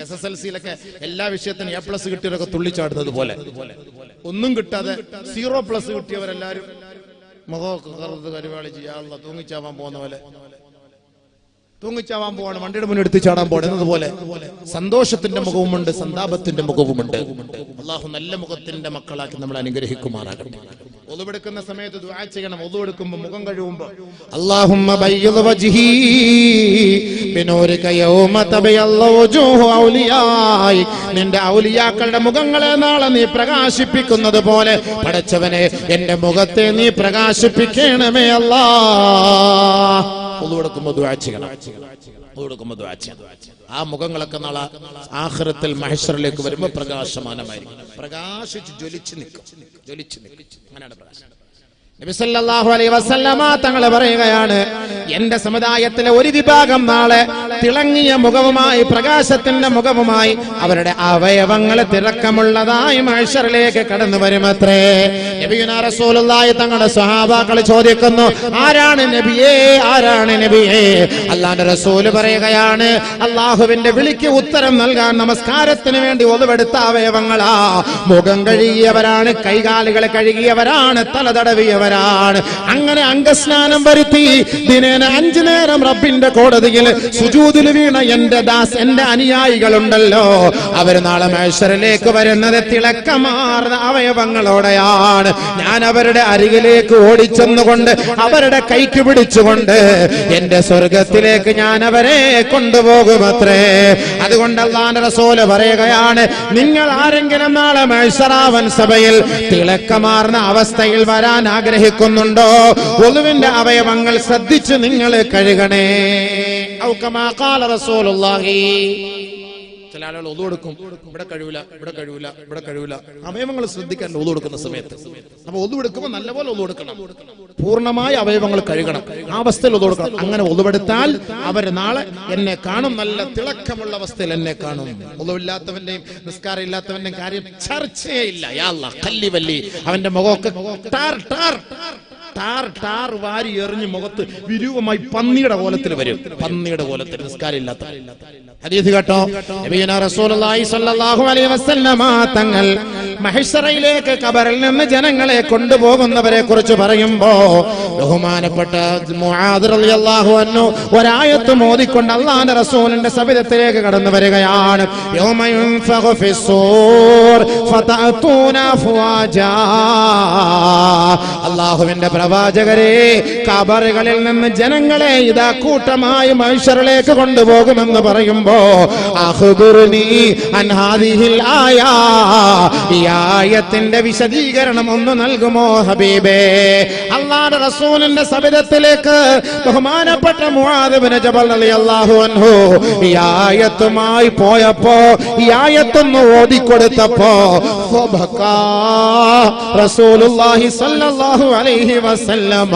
SSLC-യിലൊക്കെ എല്ലാ വിഷയത്തിനും A+ കിട്ടിയവരൊക്കെ തുള്ളിച്ചാടുന്നത് പോലെ, ഒന്നും കിട്ടാതെ 0+ കിട്ടിയവരെല്ലാരും മുഖമൊക്കെ കറുത്ത് കരുവാളി ചെയ്യാ തൂങ്ങിച്ചാവാൻ പോകുന്ന പോലെ, തൂങ്ങിച്ചാവാൻ പോവാണ്, വണ്ടിയുടെ മുന്നിൽ എടുത്ത് ചാടാൻ പോടുന്നത് പോലെ സന്തോഷത്തിന്റെ മുഖവുമുണ്ട്, സന്താപത്തിന്റെ മുഖവുമുണ്ട്. അള്ളാഹു നല്ല മുഖത്തിന്റെ മക്കളാക്കി നമ്മൾ അനുഗ്രഹിക്കുമാറാകട്ടെ. ഒളുവെടുക്കുന്ന സമയത്ത് ദുആ ചെയ്യണം. ഒളുവെടുക്കുമ്പോൾ, മുഖം കഴുകുമ്പോൾ, അല്ലാഹുമ്മ ബയ്യിദ് വജ്ഹി ബിനൂരിക യൗമ തബയല്ലു വജൂഹു ഔലിയായി. നിന്റെ ഔലിയാക്കളുടെ മുഖങ്ങളെ നാളെ നീ പ്രകാശിപ്പിക്കുന്നത് പോലെ പടച്ചവനെ എന്റെ മുഖത്തെ നീ പ്രകാശിപ്പിക്കണമേ അല്ലാഹ്. ഒളുവെടുക്കുമ്പോൾ ദുആ ചെയ്യണം. ആ മുഖങ്ങളൊക്കെ നാളെ ആഖിറത്തിൽ മഹ്ശറിലേക്ക് വരുമ്പോൾ പ്രകാശമാനമായിരിക്കും, പ്രകാശിച്ച് ജ്വലിച്ച് നിൽക്കും, ജ്വലിച്ച് നിൽക്കും. അങ്ങനെയാണ് പ്രകാശം. നബി സല്ലല്ലാഹു അലൈഹി വസല്ലമ തങ്ങൾ പറയുകയാണ്, എന്റെ സമുദായത്തിലെ ഒരു വിഭാഗം നാളെ തിളങ്ങിയ മുഖവുമായി, പ്രകാശത്തിന്റെ മുഖവുമായി, അവരുടെ അവയവങ്ങൾ തിളക്കമുള്ളതായി മഹ്ശറിലേക്ക് കടന്നു വരുമത്രേ. നബിയുനാ റസൂലുള്ളാഹി തങ്ങളുടെ സ്വഹാബാക്കൾ ചോദിക്കുന്നു, ആരാണ് നബിയേ, ആരാണ് നബിയേ? അല്ലാഹുവിന്റെ റസൂല് പറയുകയാണ്, അല്ലാഹുവിന്റെ വിളിക്ക് ഉത്തരം നൽകാൻ നമസ്കാരത്തിന് വേണ്ടി ഒതുവെടുത്ത അവയവങ്ങളാ. മുഖം കഴുകിയവരാണ്, കൈകാലുകളെ കഴുകിയവരാണ്, തല തടവിയവരാണ്. അങ്ങനെ അംഗസ്നാനം വരുത്തി ദിനേന 5 നേരം റബ്ബിന്റെ കോടതിയിൽ സുജൂദിൽ വീണ എന്റെ എന്റെ അനുയായികളുണ്ടല്ലോ, അവർ നാളെ മഹ്ശറിലേക്ക് വരുന്നത് തിളക്കമാർന്ന അവയവങ്ങളോടെയാണ്. ഞാൻ അവരുടെ അരികിലേക്ക് ഓടിച്ചെന്നുകൊണ്ട് അവരുടെ കൈക്ക് പിടിച്ചുകൊണ്ട് എന്റെ സ്വർഗത്തിലേക്ക് ഞാൻ അവരെ കൊണ്ടുപോകുമത്രേ. അതുകൊണ്ട് അല്ലാഹുവിന്റെ റസൂൽ പറയുകയാണ്, നിങ്ങൾ ആരെങ്കിലും നാളെ മഹ്ശറാവൻ സഭയിൽ തിളക്കമാർന്ന അവസ്ഥയിൽ വരാൻ ആഗ്രഹിക്കുന്നുണ്ടോ, ഒളുവിന്റെ അവയവങ്ങൾ ശ്രദ്ധിച്ച് നിങ്ങൾ കഴുകണേ. ഔ കമാ ഖാല റസൂലുള്ളാഹി. ചില ആളുകൾ ഒളു കൊടുക്കും, ഇവിടെ കഴിവില്ല, ഇവിടെ കഴിവില്ല, ഇവിടെ കഴിവില്ല. അവയവങ്ങൾ ശ്രദ്ധിക്കാൻ ഒളു കൊടുക്കുന്ന സമയത്ത്. അപ്പൊ ഒളു എടുക്കുമ്പോൾ നല്ലപോലെ ഒളു കൊടുക്കണം, പൂർണ്ണമായ അവയവങ്ങൾ കഴുകണം, ആ അവസ്ഥയിൽ ഒളു കൊടുക്കണം. അങ്ങനെ ഒളുവെടുത്താൽ അവർ നാളെ എന്നെ കാണും, നല്ല തിളക്കമുള്ള അവസ്ഥയിൽ എന്നെ കാണും. ഒളുവില്ലാത്തവന്റെയും നിസ്കാരം ഇല്ലാത്തവന്റെയും കാര്യം ചർച്ചയേ ഇല്ല. യാ അല്ലാഹ്, കല്ലി വല്ലി, അവന്റെ മുഖമൊക്കെ ടാർ ടാർ ടാർ ടാർ വാരി എറിഞ്ഞ് മുഖത്ത് വിരൂപമായി പന്നിയുടെ കോലത്തിൽ വരും, പന്നിയുടെ കോലത്തിൽ നിസ്കാരം ഇല്ലാത്ത. ഹദീസ് കേട്ടോ, നബിയുനാ റസൂലുള്ളാഹി സ്വല്ലല്ലാഹു അലൈഹി വസല്ലമ തങ്ങൾ മഹ്ശറയിലേക്ക് ഖബറിൽ നിന്ന് ജനങ്ങളെ കൊണ്ടുപോകുന്നവരെ കുറിച്ച് പറയുമ്പോ ബഹുമാനപ്പെട്ട മുആദ് റളിയല്ലാഹു അൻഹു ഒരായത്ത് മോദിക്കൊണ്ട് അല്ലാഹുവിന്റെ റസൂലിന്റെ സവിധത്തിലേക്ക് കടന്നു വരികയാണ്. യൗമ യുൻഫഖു ഫിസ്സൂർ ഫതഅതൂന അഫ്വാജാ. അല്ലാഹുവിന്റെ പ്രവാചകരെ, ഖബറുകളിൽ നിന്ന് ജനങ്ങളെ ഇതാ കൂട്ടമായി മഹ്ശറിലേക്ക് കൊണ്ടുപോകുമെന്ന് പറയുമ്പോൾ അഖ്ബിർനി അൻ ഹാദിഹിൽ ആയാ, ഈ ആയത്തിന്റെ വിശദീകരണം ഒന്ന് നൽകുമോ ഹബീബേ? അല്ലാഹുവിന്റെ റസൂലിന്റെ സബിതത്തിലേക്ക് ബഹുമാനപ്പെട്ട മുആദ് ഇബ്നു ജബൽ റളിയല്ലാഹു അൻഹു ഈ ആയത്തുമായി പോയപ്പോ, ഈ ആയത്തൊന്ന് ഓതിക്കൊടുത്തപ്പോ റസൂലുള്ളാഹി സ്വല്ലല്ലാഹു അലൈഹി വസല്ലമ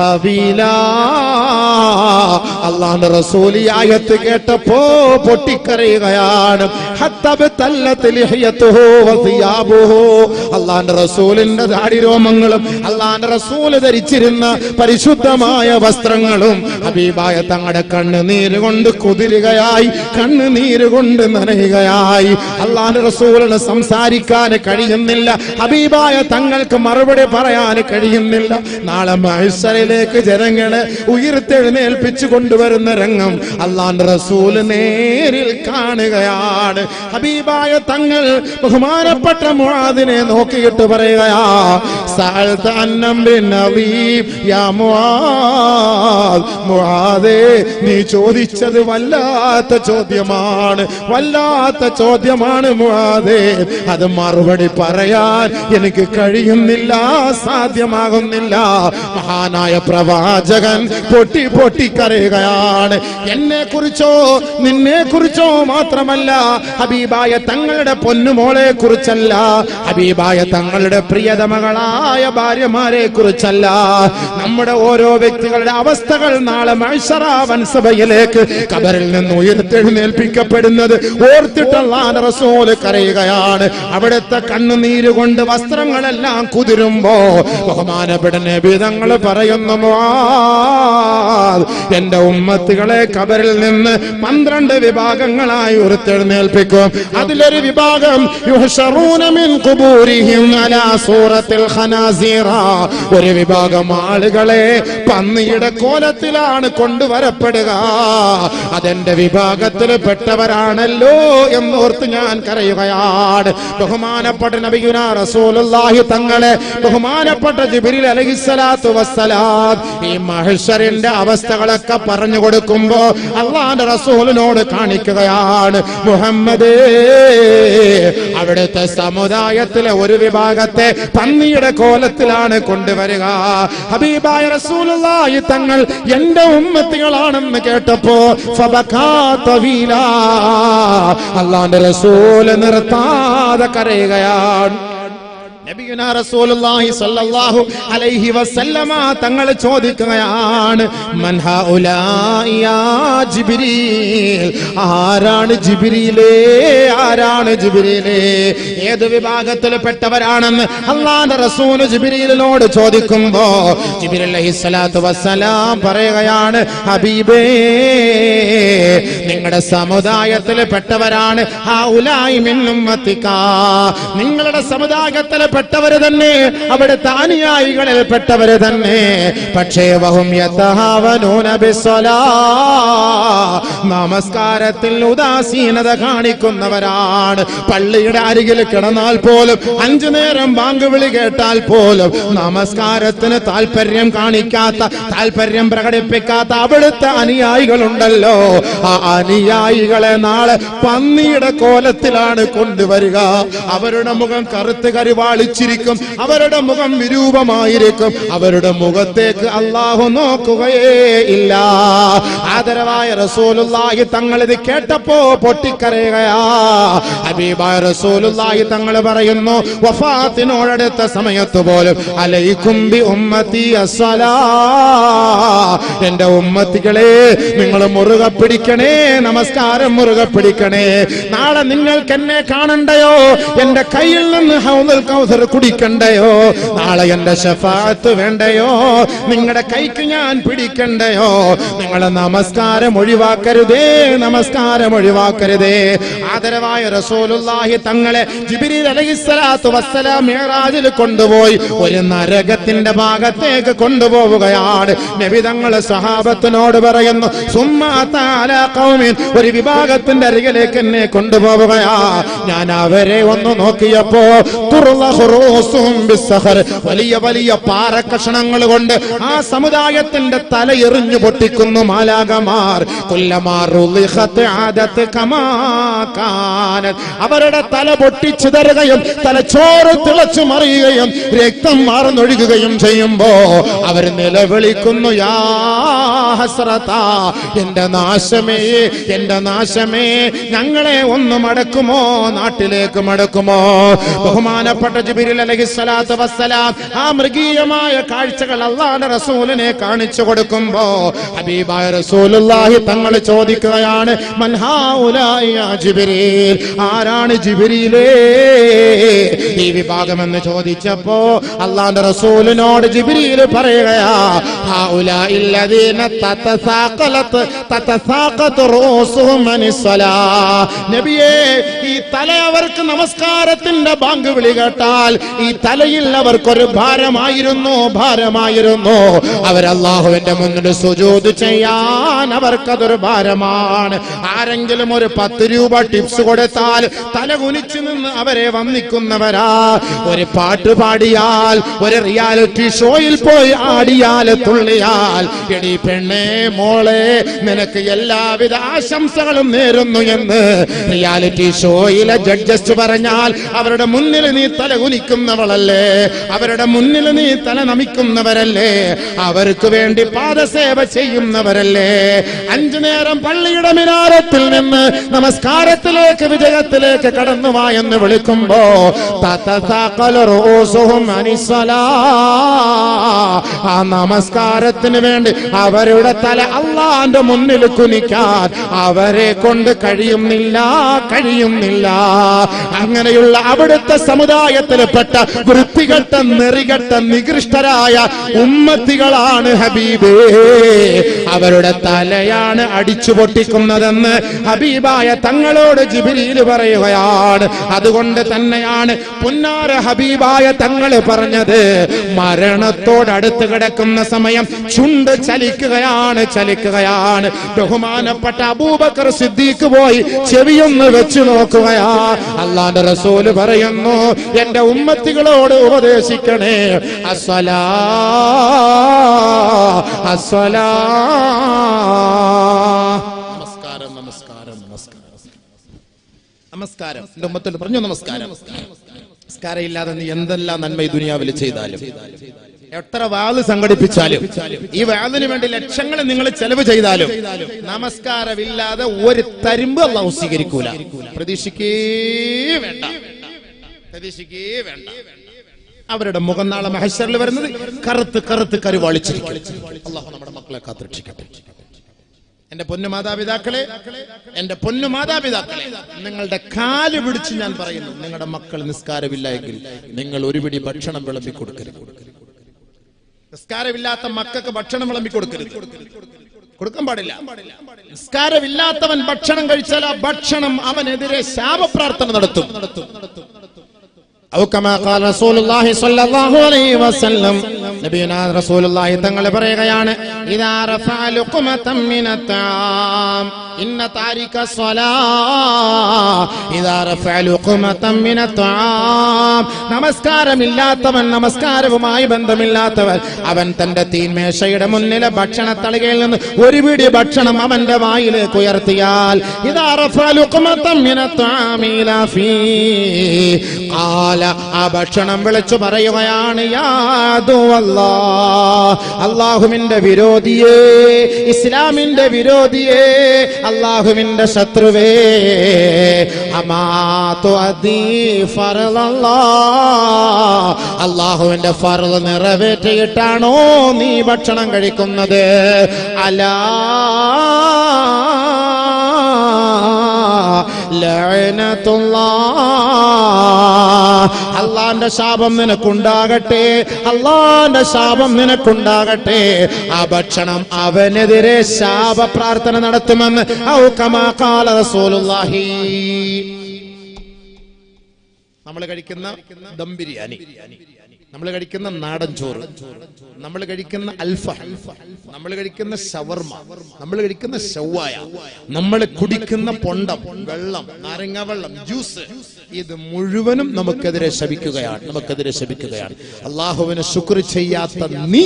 തബീലാ. അല്ലാഹുവിന്റെ റസൂൽ ഈ ആയത്ത് കേട്ടപ്പോ പൊട്ടിക്കരയുകയാണ്. അല്ലാഹുവിന്റെ റസൂലിന്റെ ദാടി രോമങ്ങളും അല്ലാഹുവിന്റെ റസൂൽ ധരിച്ചിരുന്ന പരിശുദ്ധമായ വസ്ത്രങ്ങളും ഹബീബായ തങ്ങളുടെ കണ്ണുനീര് കൊണ്ട് കുതിരുകയായി, കണ്ണുനീര് കൊണ്ട് നനയുകയായി. അല്ലാഹുവിന്റെ റസൂലിന് സംസാരിക്കാൻ കഴിയുന്നില്ല, ഹബീബായ തങ്ങൾക്ക് മറുപടി പറയാൻ കഴിയുന്നില്ല. നാളെ മഹ്ശറിലേക്ക് ജനങ്ങളെ ഉയർത്തെഴുന്നേൽപ്പിച്ചു കൊണ്ട് കൊണ്ടുവരുന്ന രംഗം അല്ലാഹുവിന്റെ റസൂൽ നേരിൽ കാണുകയാണ്. ഹബീബായ തങ്ങൾ ബഹുമാനപ്പെട്ട മുആദിനെ നോക്കിയിട്ട് പറയുകയാ, സഅൽത അന്നംറിൻ അളീം യാ മുആദ്. മുആദേ, നീ ചോദിച്ചത് വല്ലാത്ത ചോദ്യമാണ്, വല്ലാത്ത ചോദ്യമാണ് മുആദേ. അത് മറുപടി പറയാൻ എനിക്ക് കഴിയുന്നില്ല, സാധ്യമാകുന്നില്ല. മഹാനായ പ്രവാചകൻ പൊട്ടി പൊട്ടിക്കരയുകയാണ്. എന്നെ കുറിച്ചോ നിന്നെ കുറിച്ചോ മാത്രമല്ല, ഹബീബായ തങ്ങളുടെ പൊന്നുമോളെ കുറിച്ചല്ല, ഹബീബായ തങ്ങളുടെ പ്രിയതമകളായ ഭാര്യമാരെ കുറിച്ചല്ല, നമ്മുടെ ഓരോ വ്യക്തികളുടെ അവസ്ഥകൾ നാളെ മഹ്ശറ വൻസഭയിലേക്ക് ഖബറിൽ നിന്ന് ഉയർത്തെഴുന്നേൽപ്പിക്കപ്പെടുന്നത് ഓർത്തിട്ട് അല്ലാഹുവിന്റെ റസൂൽ കരയുകയാണ്. അവിടുത്തെ കണ്ണുനീര് കൊണ്ട് വസ്ത്രങ്ങളെല്ലാം കുതിരുമ്പോ ബഹുമാനപ്പെട്ട നബി തങ്ങൾ പറയുന്നു, മുആദ്, എന്റെ ഉമ്മത്തികളെ ഖബറിൽ നിന്ന് 12 വിഭാഗങ്ങളായി ഉയർത്തെഴുന്നേൽപ്പിക്കും. അതിലൊരു വിഭാഗം യുഹ്ശറൂന മിൻ ഖുബൂരിഹിം അലാ സൂറത്തിൽ ഖനാസിറ. ഒരു വിഭാഗം ആളുകളെ പന്നിയുടെ കോലത്തിലാണ് കൊണ്ടുവരപ്പെടുക. അതെന്റെ വിഭാഗത്തിൽ പെട്ടവരാണല്ലോ എന്നോർത്ത് ഞാൻ കരയുകയാണ്. ബഹുമാനപ്പെട്ട നബിയുനാ റസൂലുള്ളാഹി തങ്ങളെ ബഹുമാനപ്പെട്ട ജിബ്രീൽ അലൈഹിസ്സലാത്തു വസ്സലാം ഈ മഹ്ശറിന്റെ അവസ്ഥകളൊക്കെ പറഞ്ഞു കൊടുക്കുമ്പോ അല്ലാഹുവിന്റെ റസൂലിനോട് കാണിക്കുകയാണ്, മുഹമ്മദേ, അവിടുത്തെ സമുദായത്തിലെ ഒരു വിഭാഗത്തെ പന്നിയുടെ കോലത്തിലാണ് കൊണ്ടുവരിക. ഹബീബായ റസൂലുള്ളാഹി തങ്ങൾ എന്റെ ഉമ്മത്തികളാണെന്ന് കേട്ടപ്പോ ഫബകാ തവീലാ, അല്ലാഹുവിന്റെ റസൂൽ നിർത്താതെ കരയുകയാണ്. നബിയുനാ റസൂലുള്ളാഹി സ്വല്ലല്ലാഹു അലൈഹി വസല്ലമ തങ്ങൾ ചോദിക്കുകയാണ്, മൻ ഹൗലാഇ യാ ജിബ്രീൽ. ആരാണ് ജിബ്രീലേ, ആരാണ് ജിബ്രീലേ, ഏത് വിഭാഗത്തിൽപ്പെട്ടവരാണെന്ന് അല്ലാഹുവിന്റെ റസൂൽ ജിബ്രീലിനോട് ചോദിക്കുമ്പോ ജിബ്രീൽ അലൈഹിസ്സലാത്തു വസ്സലാം പറയുകയാണ്, ഹബീബേ, നിങ്ങളുടെ സമുദായത്തിൽപ്പെട്ടവരാണ്. ഹൗലാഇ മിൻ ഉമ്മത്തിക, നിങ്ങളുടെ സമുദായത്തിലെ പെട്ടവര് തന്നെ, അവിടുത്തെ അനുയായികളിൽ പെട്ടവര് തന്നെ. പക്ഷേ വഹും യതഹാവനൂന ബിസ്സലാ, നമസ്കാരത്തിൽ ഉദാസീനത കാണിക്കുന്നവരാണ്. പള്ളിയുടെ അരികിൽ കിടന്നാൽ പോലും 5 നേരം ബാങ്ക് വിളി കേട്ടാൽ പോലും നമസ്കാരത്തിന് താല്പര്യം കാണിക്കാത്ത, താല്പര്യം പ്രകടിപ്പിക്കാത്ത അവിടുത്തെ അനുയായികളുണ്ടല്ലോ, ആ അനുയായികളെ നാളെ പന്നിയുടെ കോലത്തിലാണ് കൊണ്ടുവരിക. അവരുടെ മുഖം കറുത്ത് കരുവാളിച്ചിരിക്കും, അവരുടെ മുഖം വിരൂപമായിരിക്കും, അവരുടെ മുഖത്തേക്ക് അല്ലാഹു നോക്കുകയേ ഇല്ല. ആദരവായ റസൂലുള്ളാഹി തങ്ങൾ ഇത് കേട്ടപ്പോ പൊട്ടിക്കരയുകയാ. ഹബീബായ റസൂലുള്ളാഹി തങ്ങൾ പറയുന്നു, വഫാത്തിനോടടുത്ത സമയത്ത് പോലും അലൈക്കും ബി ഉമ്മത്തി അസ്സലാ, എന്റെ ഉമ്മത്തികളെ നിങ്ങൾ മുറുകെ പിടിക്കണേ, നമസ്കാരം മുറുകെ പിടിക്കണേ. നാളെ നിങ്ങൾക്ക് എന്നെ കാണണ്ടയോ, എന്റെ കയ്യിൽ നിന്ന് ഹൗദുൽ കൗസർ കുടിക്കണ്ടയോ, നാളെ എന്റെ ശഫാഅത്ത് വേണ്ടയോ, നിങ്ങളുടെ കൈക്ക് ഞാൻ പിടിക്കണ്ടയോ, നിങ്ങളെ നമസ്കാരം ഒഴിവാക്കരുതേ, നമസ്കാരം ഒഴിവാക്കരുതേ. ആദരവായ റസൂലുള്ളാഹി തങ്ങളെ ജിബ്രീൽ അലൈഹിസ്സലാത്തു വസ്സലാം മിഅ്റാജിൽ കൊണ്ടുപോയി ഒരു നരകത്തിന്റെ ഭാഗത്തേക്ക് കൊണ്ടുപോവുകയാണ്. നബി തങ്ങൾ സഹാബത്തിനോട് പറയുന്നു, സുമ്മാ തആലാ ഖൗമിൻ, ഒരു വിഭാഗത്തിന്റെ അരികിലേക്ക് എന്നെ കൊണ്ടുപോവുകയാ. ഞാൻ അവരെ ഒന്ന് നോക്കിയപ്പോ വലിയ വലിയ പാറക്കഷണങ്ങൾ കൊണ്ട് ആ സമുദായത്തിന്റെ തല എറിഞ്ഞു പൊട്ടിക്കുന്നു മാലാകമാർ. അവരുടെ തല പൊട്ടിച്ചിതറുകയും തലച്ചോറ് തിളച്ചു മറിയുകയും രക്തം മാർന്നൊഴുകുകയും ചെയ്യുമ്പോ അവർ നിലവിളിക്കുന്നു, യാ ഹസ്രതാ, എന്റെ നാശമേ, എന്റെ നാശമേ, ഞങ്ങളെ ഒന്ന് മടക്കുമോ, നാട്ടിലേക്ക് മടക്കുമോ. ബഹുമാനപ്പെട്ട ജിബ്രീൽ അലൈഹിസ്സലാത്തു വസ്സലാം ആ മൃഗീയമായ കാഴ്ചകൾ അല്ലാഹുവിന്റെ റസൂലിനെ കാണിച്ചു കൊടുക്കുമ്പോ ഹബീബായ റസൂലുള്ളാഹി തങ്ങൾ ചോദിക്കുകയാണ്, മൻ ഹൗലാഇ യാ ജിബ്രീൽ, ആരാണ് ജിബ്രീലേ ഈ വിഭാഗം എന്ന് ചോദിച്ചപ്പോ അല്ലാഹുവിന്റെ റസൂലിനോട് ജിബ്രീൽ പറയുകയാ, ഹൗലാഇ അല്ലദീന തതസാഖതു റൂസുഹും അനിസ്സലാ. നബിയേ, ഈ തല അവർക്ക് നമസ്കാരത്തിന്റെ ബാങ്ക് വിളി കേട്ടാൽ കൊടുത്താൽ ഈ തലയിൽ അവർക്കൊരു ഭാരമായിരുന്നു. അവരല്ലാഹുവിന്റെ മുന്നിൽ സുജൂദ് ചെയ്യാൻ അവർക്കതൊരു ഭാരമാണ്. ആരെങ്കിലും ഒരു 10 രൂപ ടിപ്സ് കൊടുത്താൽ തല കുനിച്ചു നിന്ന് അവരെ വന്ദിക്കുന്നവരാ. ഒരു പാട്ട് പാടിയാൽ, ഒരു റിയാലിറ്റി ഷോയിൽ പോയി ആടിയാൽ, തുള്ളിയാൽ, എടി പെണ്ണേ മോളെ നിനക്ക് എല്ലാവിധ ആശംസകളും നേരുന്നു എന്ന് റിയാലിറ്റി ഷോയിലെ ജഡ്ജസ് പറഞ്ഞാൽ അവരുടെ മുന്നിൽ നീ തല കുനിക്കുന്നവളല്ലേ, അവരുടെ മുന്നിൽ നീ തല നമിക്കുന്നവരല്ലേ, അവർക്ക് വേണ്ടി പാദസേവ ചെയ്യുന്നവരല്ലേ. 5 നേരം പള്ളിയുടെ മിനാരത്തിൽ നിന്ന് നമസ്കാരത്തിലേക്ക്, വിജയത്തിലേക്ക് കടന്നുവാ എന്ന് വിളിക്കുമ്പോ ആ നമസ്കാരത്തിന് വേണ്ടി അവരുടെ തല അള്ളാന്റെ മുന്നിൽ കുനിക്കാൻ അവരെ കൊണ്ട് കഴിയുന്നില്ല. അങ്ങനെയുള്ള അവിടുത്തെ സമുദായത്തിൽപ്പെട്ട വൃത്തികെട്ട, നെറികെട്ട, നികൃഷ്ടരായ ഉമ്മത്തികളാണ് ഹബീബേ. അവരുടെ തലയാണ് അടിച്ചു പൊട്ടിക്കുന്നതെന്ന് ഹബീബായ തങ്ങളോട് ജിബ്രീൽ പറയുകയാണ്. അതുകൊണ്ട് തന്നെയാണ് പുന്നാര ഹബീബായ തങ്ങൾ പറഞ്ഞത്, മരണത്തോടടുത്ത് കിടക്കുന്ന സമയം ചുണ്ട് ചലിക്കുകയാണ്. ബഹുമാനപ്പെട്ട അബൂബക്കർ സിദ്ദീഖ് പോയി ചെവിയൊന്ന് വെച്ചു നോക്കുകയാ. അല്ലാഹുവിന്റെ റസൂൽ പറയുന്നു, എന്റെ ഉമ്മത്തികളോട് ഉപദേശിക്കണേ, അസ്സലാ അസ്സലാ. നമസ്കാരം എന്റെ ഉമ്മത്തോട് പറഞ്ഞു, നമസ്കാരം ഇല്ലാതെ നീ എന്തെല്ലാം നന്മ ഈ ദുനിയാവിൽ ചെയ്താലും, എത്ര വാള് സംഘടിപ്പിച്ചാലും, ഈ വാളിന് വേണ്ടി ലക്ഷങ്ങൾ നിങ്ങൾ ചെലവ് ചെയ്താലും, നമസ്കാരമില്ലാതെ ഒരു തരിമ്പ് അല്ലാഹു സ്വീകരിക്കൂല. പ്രതീക്ഷിക്കേ വേണ്ട. അവരുടെ മുഖം നാളെ മഹ്ശറിൽ വരുന്നത് കറുത്ത് കരുവാളിച്ചിരിക്കും. അല്ലാഹു നമ്മുടെ മക്കളെ കാത്തുരക്ഷിക്കട്ടെ. എന്റെ പൊന്നു മാതാപിതാക്കളെ, നിങ്ങളുടെ കാല് പിടിച്ച് ഞാൻ പറയുന്നു, നിങ്ങളുടെ മക്കൾ നിസ്കാരമില്ല എങ്കിൽ നിങ്ങൾ ഒരു പിടി ഭക്ഷണം വിളമ്പി കൊടുക്കരുത്. നിസ്കാരമില്ലാത്ത മക്കൾക്ക് ഭക്ഷണം വിളമ്പി കൊടുക്കരുത്, കൊടുക്കാൻ പാടില്ല. നിസ്കാരമില്ലാത്തവൻ ഭക്ഷണം കഴിച്ചാൽ ആ ഭക്ഷണം അവനെതിരെ ശാപപ്രാർത്ഥന നടത്തും. തങ്ങൾ പറയുകയാണ്, നമസ്കാരമില്ലാത്തവൻ, നമസ്കാരവുമായി ബന്ധമില്ലാത്തവൻ, അവൻ തന്റെ തീന്മേശയുടെ മുന്നിലെ ഭക്ഷണത്തളികയിൽ നിന്ന് ഒരു പിടി ഭക്ഷണം അവന്റെ വായിലേക്ക് ഉയർത്തിയാൽ, ആ ഭക്ഷണം വിളിച്ചു പറയുകയാണ്, അല്ലാഹുവിന്റെ വിരോധിയേ, ഇസ്ലാമിന്റെ വിരോധിയേ, അല്ലാഹുവിന്റെ ശത്രുവേ, അല്ലാഹുവിന്റെ ഫർള് നിറവേറ്റിയിട്ടാണോ നീ ഭക്ഷണം കഴിക്കുന്നത്? അലാ അള്ളാന്റെ ശാപം നിനക്കുണ്ടാകട്ടെ, അള്ളാന്റെ ശാപം നിനക്കുണ്ടാകട്ടെ. ആ ഭക്ഷണം അവനെതിരെ ശാപ പ്രാർത്ഥന നടത്തുമെന്ന് റസൂലുള്ളാഹി. നമ്മൾ കഴിക്കുന്ന ദം ബിരിയാണി, നമ്മൾ കഴിക്കുന്ന നാടൻ ചോറ്, നമ്മൾ കഴിക്കുന്ന അൽഫഹം, നമ്മൾ കഴിക്കുന്ന ഷവർമ, നമ്മൾ കഴിക്കുന്ന ഷവായ, നമ്മൾ കുടിക്കുന്ന പൊണ്ടം, വെള്ളം, നാരങ്ങ വെള്ളം, ജ്യൂസ്, ഇത് മുഴുവനും നമുക്കെതിരെ ശപിക്കുകയാണ്. അള്ളാഹുവിന് ശുക്ർ ചെയ്യാത്ത നീ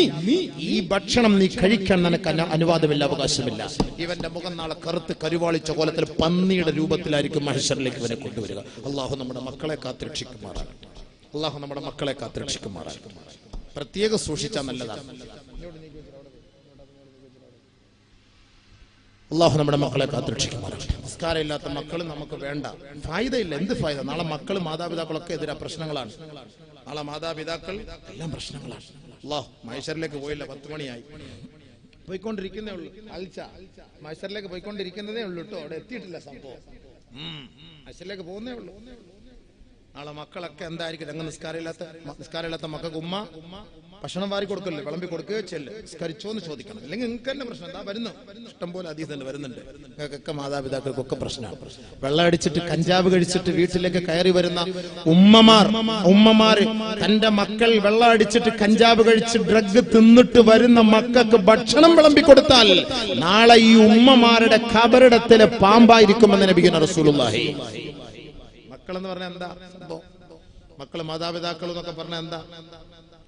ഈ ഭക്ഷണം നീ കഴിക്കാൻ നിനക്ക് അനുവാദമില്ല, അവകാശമില്ല. ഇവന്റെ മുഖം നാളെ കറുത്ത് കരുവാളിച്ച കോലത്തിൽ പന്നിയുടെ രൂപത്തിലായിരിക്കും മഹ്ശറിലേക്ക് ഇവനെ കൊണ്ടുവരിക. അള്ളാഹു നമ്മുടെ മക്കളെ കാത്തുരക്ഷിക്കുമാറാകട്ടെ. പ്രത്യേകം സൂക്ഷിച്ചാൽ നല്ലതാണ്. അള്ളാഹു നമ്മുടെ മക്കളെ കാത്തുരക്ഷിക്കുമാറാകട്ടെ. സംസ്കാരമില്ലാത്ത മക്കൾ നമുക്ക് വേണ്ട, ഫായിദയില്ല. എന്ത് ഫായിദ? നാളെ മക്കൾ മാതാപിതാക്കളൊക്കെ എതിരാ പ്രശ്നങ്ങളാണ്. നാളെ മാതാപിതാക്കൾ എല്ലാം പ്രശ്നങ്ങളാണ്. അള്ളാഹു മഹ്ശറിലേക്ക് പോയില്ല, 10 മണിയായി, പോയിക്കൊണ്ടിരിക്കുന്നേ ഉള്ളൂ. മഹ്ശറിലേക്ക് പോയിക്കൊണ്ടിരിക്കുന്നതേ ഉള്ളൂ കേട്ടോ, അവിടെ എത്തിയിട്ടില്ല സംഭവം. മഹ്ശറിലേക്ക് പോകുന്നേ ഉള്ളൂ. നാളെ മക്കളൊക്കെ എന്തായിരിക്കും? അങ്ങ് നിസ്കാരമില്ലാത്ത മക്കൾക്ക് ഉമ്മ ഭക്ഷണം വാരി കൊടുക്കല്ലേ, വിളമ്പി കൊടുക്കുകയോ ചെല്ല്, നിസ്കരിച്ചോന്ന് ചോദിക്കണം. അല്ലെങ്കിൽ നിങ്ങൾക്ക് തന്നെ പ്രശ്നം. എന്താ വരുന്നു, ഇഷ്ടംപോലെ ഹദീസ് തന്നെ വരുന്നുണ്ട്. നിങ്ങൾക്കൊക്കെ മാതാപിതാക്കൾക്കൊക്കെ പ്രശ്നമാണ്. വെള്ളം അടിച്ചിട്ട് കഞ്ചാവ് കഴിച്ചിട്ട് വീട്ടിലേക്ക് കയറി വരുന്ന ഉമ്മമാര് തന്റെ മക്കൾ വെള്ളം അടിച്ചിട്ട് കഞ്ചാവ് കഴിച്ച് ഡ്രഗ് തിന്നിട്ട് വരുന്ന മക്കൾക്ക് ഭക്ഷണം വിളമ്പി കൊടുത്താൽ നാളെ ഈ ഉമ്മമാരുടെ ഖബറിടത്തിലെ പാമ്പായിരിക്കുമെന്ന് നബിയുനാ റസൂലുള്ളാഹി. മക്കളെന്ന് പറഞ്ഞാൽ എന്താ സംഭവം? മക്കള് മാതാപിതാക്കൾ എന്നൊക്കെ പറഞ്ഞാൽ എന്താ?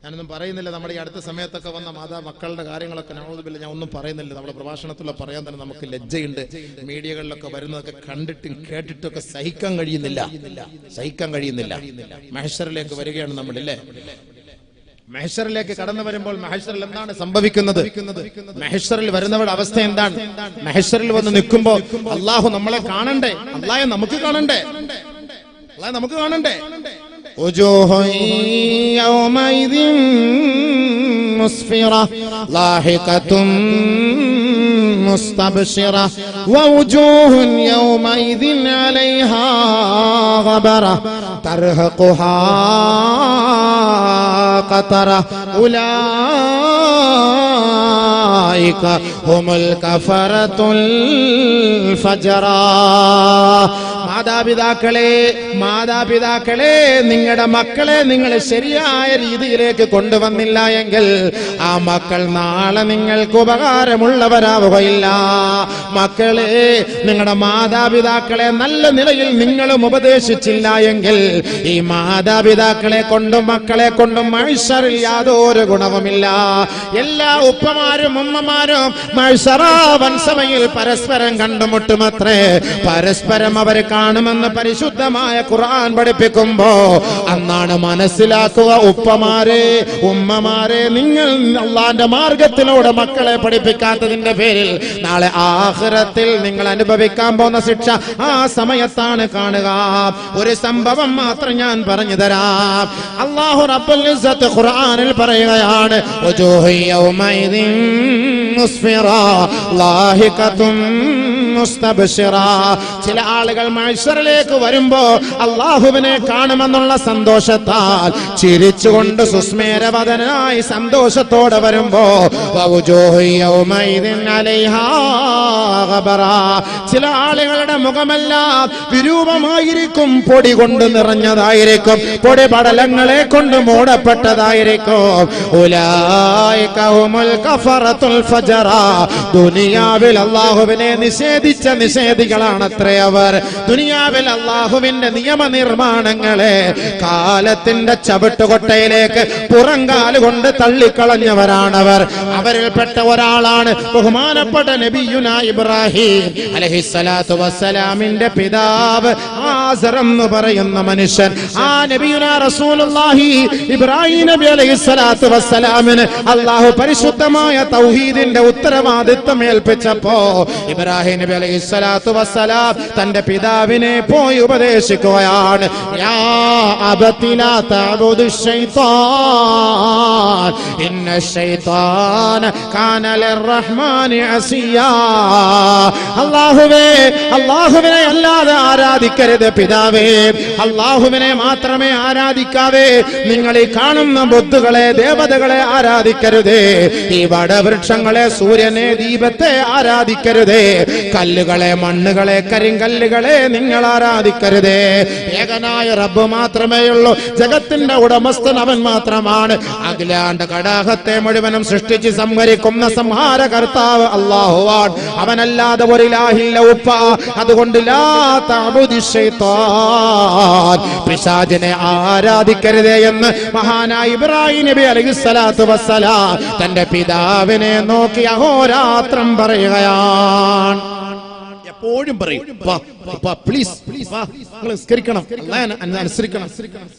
ഞാനൊന്നും പറയുന്നില്ല. നമ്മുടെ ഈ അടുത്ത സമയത്തൊക്കെ വന്ന മക്കളുടെ കാര്യങ്ങളൊക്കെ നൗദുബില്ല, ഞാൻ ഒന്നും പറയുന്നില്ല. നമ്മുടെ പ്രഭാഷണത്തിലൂടെ പറയാൻ തന്നെ നമുക്ക് ലജ്ജയുണ്ട്. മീഡിയകളിലൊക്കെ വരുന്നതൊക്കെ കണ്ടിട്ടും കേട്ടിട്ടൊക്കെ സഹിക്കാൻ കഴിയുന്നില്ല. മഹ്ശറിലേക്ക് വരികയാണ് നമ്മളില്ലേ? മഹ്ശറിലേക്ക് കടന്നു വരുമ്പോൾ മഹ്ശറിൽ എന്താണ് സംഭവിക്കുന്നത്? മഹ്ശറിൽ വരുന്നവരുടെ അവസ്ഥ എന്താണ്? മഹ്ശറിൽ വന്ന് നിൽക്കുമ്പോൾ അള്ളാഹു നമ്മളെ കാണണ്ടേ? അള്ളാഹെ നമുക്ക് കാണണ്ടേ? وجوه يومئذ مسفرة ضاحكة مستبشرة ووجوه يومئذ عليها غبرة ترهقها قترة أولئك هم الكفرة الفجرة. മാതാപിതാക്കളെ നിങ്ങളുടെ മക്കളെ നിങ്ങൾ ശരിയായ രീതിയിലേക്ക് കൊണ്ടുവന്നില്ല എങ്കിൽ ആ മക്കൾ നാളെ നിങ്ങൾക്ക് ഉപകാരമുള്ളവരാവുകയില്ല. മക്കളെ, നിങ്ങളുടെ മാതാപിതാക്കളെ നല്ല നിലയിൽ നിങ്ങളും ഉപദേശിച്ചില്ല എങ്കിൽ ഈ മാതാപിതാക്കളെ കൊണ്ടും മക്കളെ കൊണ്ടും മഹ്ശറിൽ യാതൊരു ഗുണവുമില്ല. എല്ലാ ഉപ്പമാരും ഉമ്മമാരും മഹ്ശറാ വൻസഭയിൽ പരസ്പരം കണ്ടുമുട്ടുമത്രേ. പരസ്പരം അവർ കാണുമെന്ന് പരിശുദ്ധമായ ഖുർആൻ പഠിപ്പിക്കുമ്പോ അന്നാണ് മനസ്സിലാക്കുക, ഉപ്പമാരെ ഉമ്മമാരെ, നിങ്ങൾ അള്ളാന്റെ മാർഗത്തിലൂടെ മക്കളെ പഠിപ്പിക്കാത്തതിന്റെ പേരിൽ നാളെ ആഖിറത്തിൽ നിങ്ങൾ അനുഭവിക്കാൻ പോകുന്ന ശിക്ഷ ആ സമയത്താണ് കാണുക. ഒരു സംഭവം മാത്രം ഞാൻ പറഞ്ഞു തരാം. അല്ലാഹു റബ്ബുൽ ഇസ്സത്ത് ഖുർആനിൽ പറയുകയാണ്, വജൂഹു യൗമൈദിൻ മുസ്ഫിറ ളാഹിഖത്തുൻ മുസ്തബ്ശിറ. ചില ആളുകൾ മഹ്ശറിലേക്ക് വരുമ്പോ അല്ലാഹുവിനെ കാണുമെന്നുള്ള സന്തോഷത്താൽ ചിരിച്ചുകൊണ്ട് സുസ്മേരവദനായി സന്തോഷത്തോടെ വരുമ്പോ വജൂഹു യൗമൈദിൻ അലൈഹാ ഗബറ. ചില ആളുകളുടെ മുഖമെല്ലാം വിരൂപമായിരിക്കും, പൊടി കൊണ്ട് നിറഞ്ഞതായിരിക്കും, പൊടി പടലങ്ങളെ കൊണ്ട് മൂടപ്പെട്ടതായിരിക്കും. ഉലൈക ഹുമുൽ കഫറത്തുൽ ഫജറ. ദുനിയാവിൽ അല്ലാഹുവിനെ നിഷേധിച്ച നിഷേധികളാണത്രേ അവർ. ദുനിയാവിൽ അല്ലാഹുവിന്റെ നിയമനിർമ്മാണങ്ങളെ കാലത്തിന്റെ ചവിട്ടുകൊട്ടയിലേക്ക് പുറങ്കാലുകൊണ്ട് തള്ളിക്കളഞ്ഞവരാണവർ. അവരിൽപ്പെട്ട ഒരാളാണ് ബഹുമാനപ്പെട്ട നബിയുനാ ഇബ്രാഹിം അലൈഹിസ്സലാത്തു വസ്സലാമിന്റെ പിതാവ് ആസർ എന്ന് പറയുന്ന മനുഷ്യൻ. ആ നബിയുനാ റസൂലുള്ളാഹി ഇബ്രാഹിം നബി അലൈഹിസ്സലാത്തു വസ്സലാമിന് അല്ലാഹു പരിശുദ്ധമായ തൗഹീദിന്റെ ഉത്തരവാദിത്വം ഏൽപ്പിച്ചപ്പോ ഇബ്രാഹിം നബി അലൈഹിസ്സലാത്തു വസ്സലാം തന്റെ പിതാവിനെ പോയി ഉപദേശിക്കുകയാണ്. യാ അബതി ലാ തഅബുദു ശൈത്താൻ ഇന്നശൈത്താന കാന ലിർറഹ്മാനി അസിയാ. അല്ലാഹുവിനെ അല്ലാതെ ആരാധിക്കരുത് പിതാവേ. അല്ലാഹുവിനെ മാത്രമേ ആരാധിക്കാവേ. നിങ്ങൾ ഈ കാണുന്ന ബുദ്ധുകളെ, ദേവതകളെ ആരാധിക്കരുതേ. ഈ വടവൃക്ഷങ്ങളെ, സൂര്യനെ, ദീപത്തെ ആരാധിക്കരുതേ. കല്ലുകളെ, മണ്ണുകളെ, കരിങ്കല്ലുകളെ നിങ്ങൾ ആരാധിക്കരുതേ. ഏകനായ റബ്ബ് മാത്രമേ ഉള്ളൂ. ജഗത്തിന്റെ ഉടമസ്ഥൻ അവൻ മാത്രമാണ്. അഖിലാണ്ട കടാഹത്തെ മുഴുവനും സൃഷ്ടിച്ച് സംഹരിക്കുന്ന സംഹാര കർത്താവ് അല്ലാഹുവാണ്. അവനല്ലാതെ ഒരു ഇലാഹില്ല ഉപ്പ. അതുകൊണ്ട് ലാ തഅബുദി ശൈത്താൻ, പിശാചിനെ ആരാധിക്കരുതേ എന്ന് മഹാനായ ഇബ്രാഹിം നബി അലൈഹിസ്സലാത്തു വസ്സലാം തന്റെ പിതാവിനെ നോക്കി അഹോരാത്രം പറയുകയാണ്. എപ്പോഴും പറയും, പ്ലീസ് നിസ്കരിക്കണം, അനുസരിക്കണം,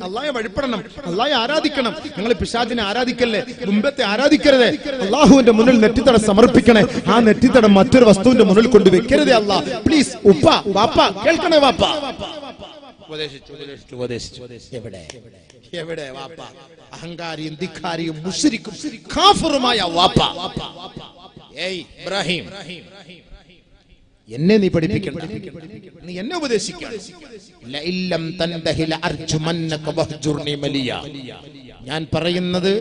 അല്ലാഹയെ വഴിപ്പെടണം, അല്ലാഹയെ ആരാധിക്കണം. നിങ്ങൾ പിശാചിനെ ആരാധിക്കല്ലേ, ബിംബത്തെ ആരാധിക്കരുതേ. അല്ലാഹുവിന്റെ മുന്നിൽ നെറ്റിത്തടം സമർപ്പിക്കണേ. ആ നെറ്റിത്തടം മറ്റൊരു വസ്തുവിന്റെ മുന്നിൽ കൊണ്ട് വെക്കരുതേ. അല്ലാഹ് പ്ലീസ്, ഉപ്പ വാപ്പ കേൾക്കണേ. വാപ്പ ഉപദേശിച്ചു. എവിടെ വാപ്പ? അഹങ്കാരിയും ധിക്കാരിയും മുശ്രിക്കും കാഫിറുമായ വാപ്പ. ഏയ് ഇബ്രാഹിം, എന്നെ നീ പഠിപ്പിക്കണ്ട, നീ എന്നെ ഉപദേശിക്കണം. ഞാൻ പറയുന്നത്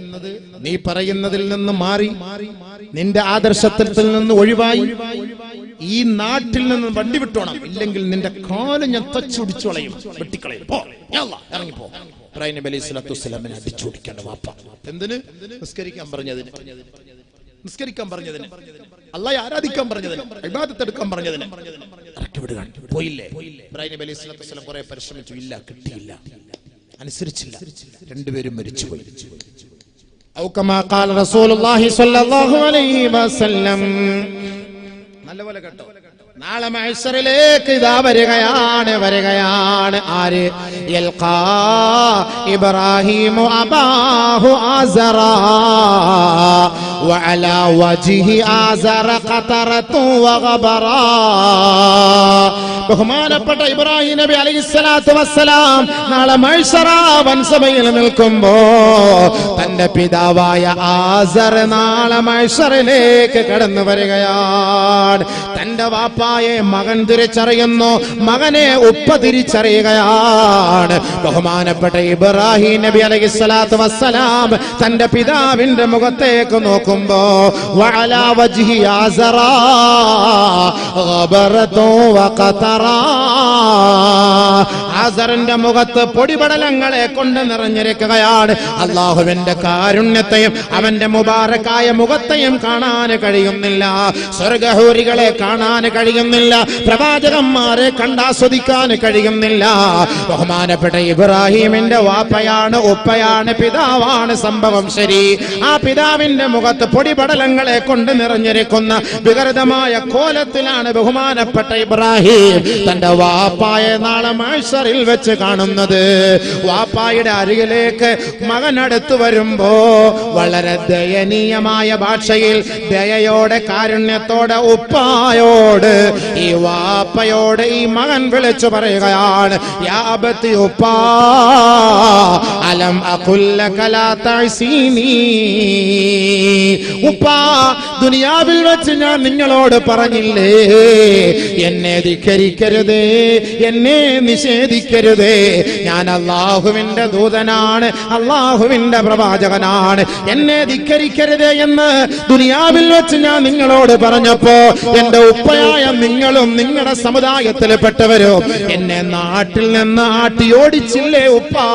നീ പറയുന്നതിൽ നിന്ന് മാറി നിന്റെ ആദർശത്തിൽ നിന്ന് ഒഴിവായി ഈ നാട്ടിൽ നിന്ന് വണ്ടി വിട്ടോണം, ഇല്ലെങ്കിൽ നിന്റെ കാല് ഞാൻ തച്ചുടിച്ചു കളയും, വെട്ടിക്കളയും, ഇറങ്ങിപ്പോ. ഇബ്രാഹിം നബി അലൈഹി സ്വലാത്തു വസ്സലാമിനെ അടിച്ചോടിക്കേണ്ട വാപ്പ. എന്തിന്? നിസ്കരിക്കാൻ പറഞ്ഞതിന്, നിസ്കരിക്കാൻ പറഞ്ഞതിന്, അല്ലാഹയെ ആരാധിക്കാൻ പറഞ്ഞതിന്, ഇബാദത്ത് എടുക്കാൻ പറഞ്ഞതിന് ഇറക്കി വിടുക. പോയില്ലേ? ഇബ്രാഹിം നബി അലൈഹി സ്വലാത്തു വസ്സലാം കുറെ പരിശ്രമിച്ചു, ഇല്ല, കിട്ടിയില്ല, അനുസരിച്ചില്ല, രണ്ടുപേരും മരിച്ചുപോയി. ഔ കമാ ഖാല റസൂലുള്ളാഹി സ്വല്ലല്ലാഹു അലൈഹി വസല്ലം. നല്ലപോലെ കേട്ടോ, നാളെ മഹ്ശറിലേക്ക് ഇതാ വരികയാണ് ആര്? യൽഖാ ഇബ്രാഹീമു അബാഹു ആസറ വഅലാ വജ്ഹി ആസറ ഖതറതു വഗബറാ. ബഹുമാനപ്പെട്ട ഇബ്രാഹിം നബി അലൈഹിസ്സലാത്തു വസ്സലാം നാളെ മഹ്ശറ വൻസഭയിൽ നിൽക്കുമ്പോ തന്റെ പിതാവായ ആസർ നാളെ മഹ്ശറിലേക്ക് കടന്നു വരികയാണ്. തന്റെ വാപ്പായെ മകൻ തിരിച്ചറിയുന്നു, മകനെ ഉപ്പ തിരിച്ചറിയുകയാണ്. ബഹുമാനപ്പെട്ട ഇബ്രാഹിം നബി അലൈഹിസ്സലാത്തു വസ്സലാം തന്റെ പിതാവിന്റെ മുഖത്തേക്ക് നോക്കുമ്പോ വഅലാ വജ്ഹി ആസറ ഗബറതു വഖതറാ. ആസറിന്റെ മുഖത്ത് പൊടിപടലങ്ങളെ കൊണ്ട് നിറഞ്ഞിരിക്കുകയാണ്. അല്ലാഹുവിന്റെ കാരുണ്യത്തെയും അവന്റെ മുബാറക്കായ മുഖത്തെയും കാണാൻ കഴിയുന്നില്ല, സ്വർഗ്ഗഹൂരികളെ കാണാൻ കഴിയുന്നില്ല, പ്രവാചകന്മാരെ കണ്ടാസ്വദിക്കാൻ കഴിയുന്നില്ല. ബഹുമാനപ്പെട്ട ഇബ്രാഹിമിന്റെ വാപ്പയാണ്, ഉപ്പയാണ്, പിതാവാണ് സംഭവം. ശരി, ആ പിതാവിന്റെ മുഖത്ത് പൊടിപടലങ്ങളെ കൊണ്ട് നിറഞ്ഞിരിക്കുന്ന വികൃതമായ കോലത്തിലാണ് ബഹുമാനപ്പെട്ട ഇബ്രാഹിം തന്റെ വാപ്പായെ നാളെ മഹ്ശറിൽ വെച്ച് കാണുന്നത്. വാപ്പായുടെ അരികിലേക്ക് മകൻ അടുത്തു വരുമ്പോ വളരെ ദയനീയമായ ഭാഷയിൽ ദയയോടെ കാരുണ്യത്തോടെ ഉപ്പായോട്, ഈ വാപ്പയോട് ഈ മകൻ വിളിച്ചു പറയുകയാണ്, യാ അബതി ഉപ്പാ അലം അഖുൽ ലക ലാ തഅസീനി. ഉപ്പാ, ദുനിയാവിൽ വെച്ച് ഞാൻ നിങ്ങളോട് പറഞ്ഞില്ലേ എന്നെ ധിക്കരിക്കരുതേ, എന്നെ നിഷേധിക്കരുതേ. ഞാൻ അല്ലാഹുവിന്റെ ദൂതനാണ്, അല്ലാഹുവിന്റെ പ്രവാചകനാണ്, എന്നെ ധിക്കരിക്കരുതേ എന്ന് ദുനിയാവിൽ വെച്ച് ഞാൻ നിങ്ങളോട് പറഞ്ഞപ്പോ എന്റെ ഉപ്പയായ നിങ്ങളും നിങ്ങളുടെ സമുദായത്തിൽപ്പെട്ടവരും എന്നെ നാട്ടിൽ നിന്ന് ആട്ടിയോടിച്ചില്ലേ ഉപ്പാ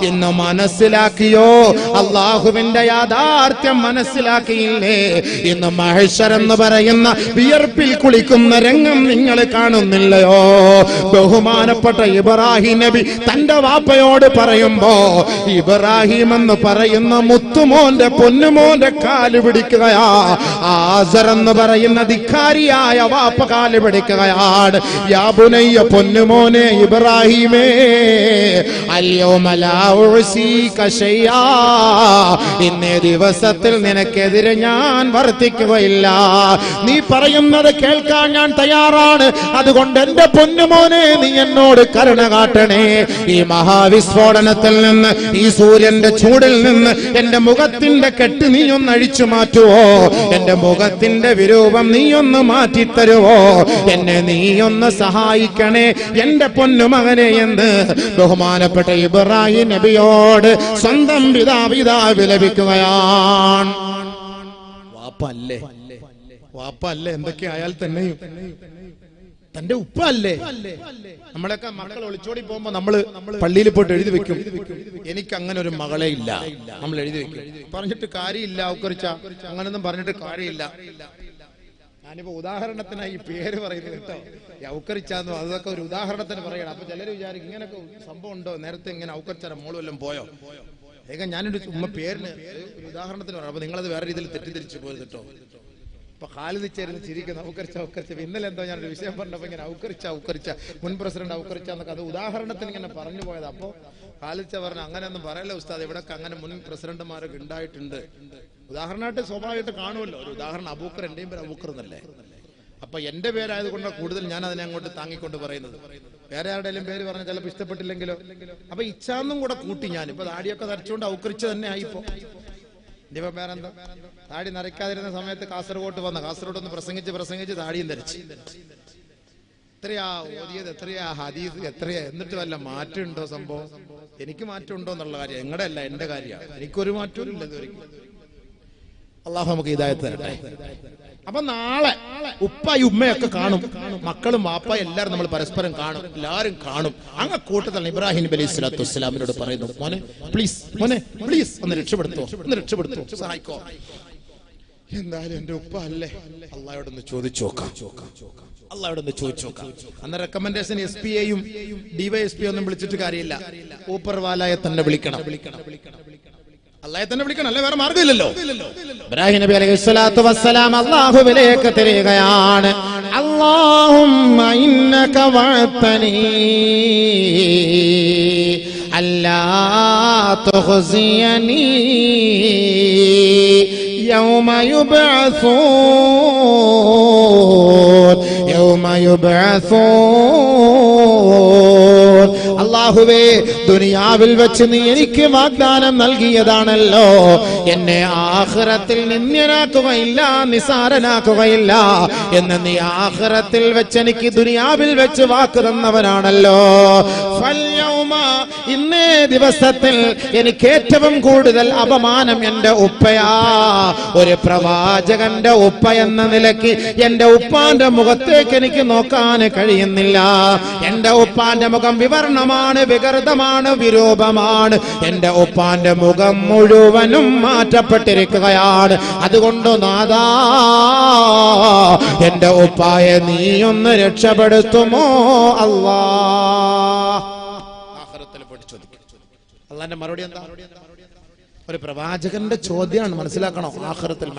എന്ന് മനസ്സിലാക്കിയോ? അല്ലാഹുവിന്റെ യാഥാർത്ഥ്യം മനസ്സിലാക്കിയില്ലേ? ഇന്ന് മഹ്ശർ എന്ന് പറയുന്ന വിയർപ്പിൽ കുളിക്കുന്ന രംഗം നിങ്ങൾ കാണുന്നില്ലയോ? ബഹുമാനപ്പെട്ട ഇബ്രാഹിം നബി തന്റെ വാപ്പയോട് പറയുമ്പോ ഇബ്രാഹിം എന്ന് പറയുന്ന മുത്തുമോന്റെ പൊന്നുമോന്റെ കാല് പിടിക്കുകയാ. ആസർ എന്ന് പറയുന്ന ധിക്കാരിയായ വാപ്പ കാല് പിടിക്കുകയാണ്. യാ ബുനയ്യ, പൊന്നുമോനെ ഇബ്രാഹിമേ, അൽയൗമ ലാ ഉസീക ശൈആ, ഇന്നേ ദിവസത്തിൽ നിനക്കെതിരെ ഞാൻ വർത്തിക്കുകയില്ല. നീ പറയുന്നത് കേൾക്കാൻ ഞാൻ തയ്യാറാണ്. അതുകൊണ്ട് എന്റെ പൊന്നുമോനെ നീ എന്നോട് കരുണ കാട്ടണേ. ഈ മഹാവിസ്ഫോടനത്തിൽ നിന്ന്, ഈ സൂര്യന്റെ ചൂടിൽ നിന്ന് എന്റെ മുഖത്തിന്റെ കെട്ട് നീ ഒന്ന് അഴിച്ചു മാറ്റുവോ? എന്റെ മുഖത്തിന്റെ വിരൂപം നീ ഒന്ന് മാറ്റിത്തരുവോ? എന്നെ നീ ഒന്ന് സഹായിക്കണേ എന്റെ പൊന്നുമകനെ എന്ന് ബഹുമാനപ്പെട്ട ഇബ്രാഹിം നബിയോട് സ്വന്തം പിതാവ് വിലപിക്കുകയാണ്. വാപ്പല്ലേ, വാപ്പല്ലേ എന്തൊക്കെ ആയാൽ തന്നെയും തന്റെ ഉപ്പ അല്ലേ? നമ്മളൊക്കെ മക്കൾ ഒളിച്ചോടി പോകുമ്പോ നമ്മള് പള്ളിയിൽ പോയിട്ട് എഴുതി വെക്കും, എനിക്ക് അങ്ങനെ ഒരു മകളെ ഇല്ല. നമ്മൾ എഴുതി വെക്കും. പറഞ്ഞിട്ട് കാര്യമില്ല, ഔക്കറിച്ച അങ്ങനൊന്നും പറഞ്ഞിട്ട് കാര്യമില്ല. ഞാനിപ്പോ ഉദാഹരണത്തിനായി ഈ പേര് പറയുന്നത് കേട്ടോ, ഔക്കറിച്ചാന്നോ, അതൊക്കെ ഒരു ഉദാഹരണത്തിന് പറയണം. അപ്പൊ ചിലര് വിചാരിക്കും ഇങ്ങനൊക്കെ സംഭവം ഉണ്ടോ, നേരത്തെ ഇങ്ങനെ ഔക്കറിച്ചാരെ മോള് വല്ലതും പോയോ? ഏകം ഞാനൊരു ഉമ്മ പേരിന് ഒരു ഉദാഹരണത്തിന് പറയാം. അപ്പൊ നിങ്ങളത് വേറെ രീതിയിൽ തെറ്റിദ്ധരിച്ചു പോയത് കേട്ടോ. ഇപ്പൊ ഖാലിദ് ചേരുന്ന ചിരിക്കുന്ന ഔക്കറിച്ച. ഇന്നലെ എന്തോ ഞാനൊരു വിഷയം പറഞ്ഞപ്പോ ഇങ്ങനെ ഔക്കറിച്ച മുൻ പ്രസിഡന്റ് ഔക്കറിച്ച എന്നൊക്കെ അത് ഉദാഹരണത്തിന് ഇങ്ങനെ പറഞ്ഞു പോയത്. അപ്പൊ ഖാലിദ് പറഞ്ഞു അങ്ങനെയൊന്നും പറയല്ല ഉസ്താദ്, ഇവിടൊക്കെ അങ്ങനെ മുൻ പ്രസിഡന്റുമാരൊക്കെ ഉണ്ടായിട്ടുണ്ട്. ഉദാഹരണമായിട്ട് സ്വാഭാവികമായിട്ട് കാണുമല്ലോ. ഒരു ഉദാഹരണം അബൂക്കർ, എന്റെയും പേര് അബൂക്കർ എന്നല്ലേ. അപ്പൊ എന്റെ പേരായതുകൊണ്ട് കൂടുതൽ ഞാൻ അതിനെ അങ്ങോട്ട് താങ്ങിക്കൊണ്ട് പറയുന്നത്. വേറെ ആരുടെയും പേര് പറഞ്ഞാൽ ചിലപ്പോൾ ഇഷ്ടപ്പെട്ടില്ലെങ്കിലോ. അപ്പൊ ഇച്ഛാന്നും കൂടെ കൂട്ടി ഞാൻ ഇപ്പൊ താടിയൊക്കെ തരച്ചുകൊണ്ട് ഔക്കറിച്ച തന്നെ ആയിപ്പോ. ഇനിയിപ്പോ വേറെന്താ? താടി നരയ്ക്കാതിരുന്ന സമയത്ത് കാസർഗോഡ് ഒന്ന് പ്രസംഗിച്ച് താടിയും ധരിച്ച്. എത്രയാ ഓതിയത്, എത്രയാ ഹദീസ്, എത്രയാ, എന്നിട്ട് വല്ല മാറ്റമുണ്ടോ? സംഭവം എനിക്ക് മാറ്റമുണ്ടോ എന്നുള്ള കാര്യം നിങ്ങളുടെ അല്ല, എന്റെ കാര്യമാണ്. എനിക്കൊരു മാറ്റവും ഇല്ല ഇതുവരെ. അള്ളാഹു നമുക്ക് ഹിദായത്ത് തരട്ടെ. അപ്പൊ നാളെ ഉപ്പായും ഉമ്മയൊക്കെ കാണും, മക്കളും വാപ്പായും എല്ലാവരും നമ്മൾ പരസ്പരം കാണും, എല്ലാവരും കാണും. അങ്ങ് കൂട്ടത്തിൽ ഇബ്രാഹിം നബി അലൈഹി സ്വലാത്തു വസ്സലാമിനോട് പറയുന്നു, മോനെ പ്ലീസ് ഒന്ന് രക്ഷപ്പെടുത്തോ, സഹായിക്കോ. എന്തായാലും എന്റെ ഉപ്പ അല്ലേ, അള്ളാഹയോടൊന്ന് ചോദിച്ചു നോക്കാം. അന്ന് റെക്കമെൻഡേഷൻ SPയെയും DYSP ഒന്നും വിളിച്ചിട്ട് കാര്യമില്ല, ഊപ്പർവാലയെ തന്നെ വിളിക്കണം, അള്ളാഹയെ തന്നെ വിളിക്കണം, അല്ലേ വേറെ മാർഗ്ഗമില്ലല്ലോ. ഇബ്രാഹിം നബി അലൈഹി സ്വലാത്തു വസ്സലാം അല്ലാഹുവിലേക്ക് തിരിയുകയാണ്. അല്ലാഹുമ്മ ഇന്നക വഅതനി അല്ലാ തുഖ്സിയനി യൗമ യുബ്അസൂൻ. അല്ലാഹുവേ, ദുനിയാവിൽ വെച്ച് നീ എനിക്ക് വാഗ്ദാനം നൽകിയതാണല്ലോ, എന്നെ ആഖിറത്തിൽ നിന്ദ്യനാക്കുകയില്ല, നിസാരനാക്കുകയില്ല എന്ന് നീ ആഖിറത്തിൽ വെച്ച് എനിക്ക് ദുനിയാവിൽ വെച്ച് വാക്ക് തന്നവനാണല്ലോ. ഇന്നേ ദിവസത്തിൽ എനിക്ക് ഏറ്റവും കൂടുതൽ അപമാനം എന്റെ ഉപ്പയാ. ഒരു പ്രവാചകന്റെ ഉപ്പ എന്ന നിലയ്ക്ക് എന്റെ ഉപ്പാന്റെ മുഖത്തേക്ക് എനിക്ക് നോക്കാൻ കഴിയുന്നില്ല. എന്റെ ഉപ്പാന്റെ മുഖം വിവർണമാണ്, വികൃതമാണ്, വിരൂപമാണ്. എന്റെ ഉപ്പാന്റെ മുഖം മുഴുവനും മാറ്റപ്പെട്ടിരിക്കുകയാണ്. അതുകൊണ്ട് നാദാ, എന്റെ ഉപ്പായെ നീ ഒന്ന് രക്ഷപ്പെടുത്തുമോ അല്ലാ. അള്ളാന്റെ മറുപടി എന്താ? ഒരു പ്രവാചകന്റെ ചോദ്യമാണ്, മനസ്സിലാക്കണം. ആഖിറത്തിൽ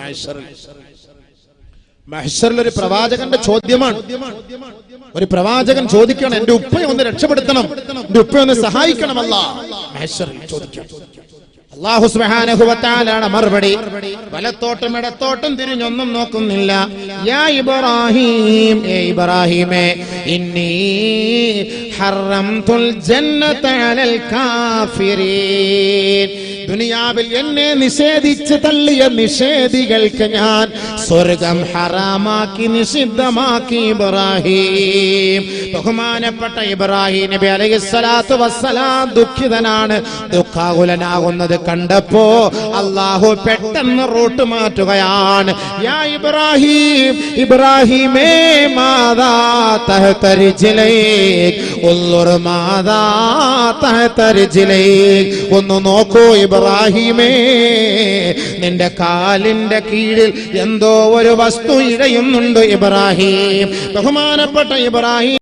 മഹ്ശറിൽ ഒരു പ്രവാചകന്റെ ചോദ്യമാണ്. ഒരു പ്രവാചകൻ ചോദിക്കണം, എന്റെ ഉപ്പയെ ഒന്ന് രക്ഷപ്പെടുത്തണം, എന്റെ ഉപ്പയെ ഒന്ന് സഹായിക്കണം അല്ലാഹ്. മഹ്ശറിൽ ചോദിക്കണം. അല്ലാഹു സുബ്ഹാനഹു വ തആലയുടെ മറുപടി, വലത്തോട്ടും ഇടത്തോട്ടും തിരിഞ്ഞൊന്നും നോക്കുന്നില്ല. യാ ഇബ്രാഹിം, ഏ ഇബ്രാഹിമേ, ഇന്നി ഹറംതുൽ ജന്നത അലൽ കാഫിരീൻ. ദുനിയാവിൽ എന്നെ നിഷേധിച്ച് തള്ളിയ നിഷേധികൾക്ക് ഞാൻ സ്വർഗം ഹറാമാക്കി, നിഷിദ്ധമാക്കി. ഇബ്രാഹിം, ബഹുമാനപ്പെട്ട ഇബ്രാഹിം നബി അലൈഹിസ്സലാത്തു വസ്സലാം ദുഃഖിതനാണ്. ദുഃഖാകുലനാകുന്നത് കണ്ടപ്പോ അല്ലാഹു പെട്ടെന്ന് റൂട്ട് മാറ്റുകയാണ്. യാ ഇബ്രാഹിം, ഇബ്രാഹിമേ, മാദാ തഹ്ത റിജ്ലൈക്, ഉൻദുർ മാദാ തഹ്ത റിജ്ലൈക്. ഒന്ന് നോക്കൂ ഇബ്രാഹിമേ, നിന്റെ കാലിന്റെ കീഴിൽ എന്തോ ഒരു വസ്തു ഇഴയുന്നുണ്ട്. ഇബ്രാഹിം, ബഹുമാനപ്പെട്ട ഇബ്രാഹിം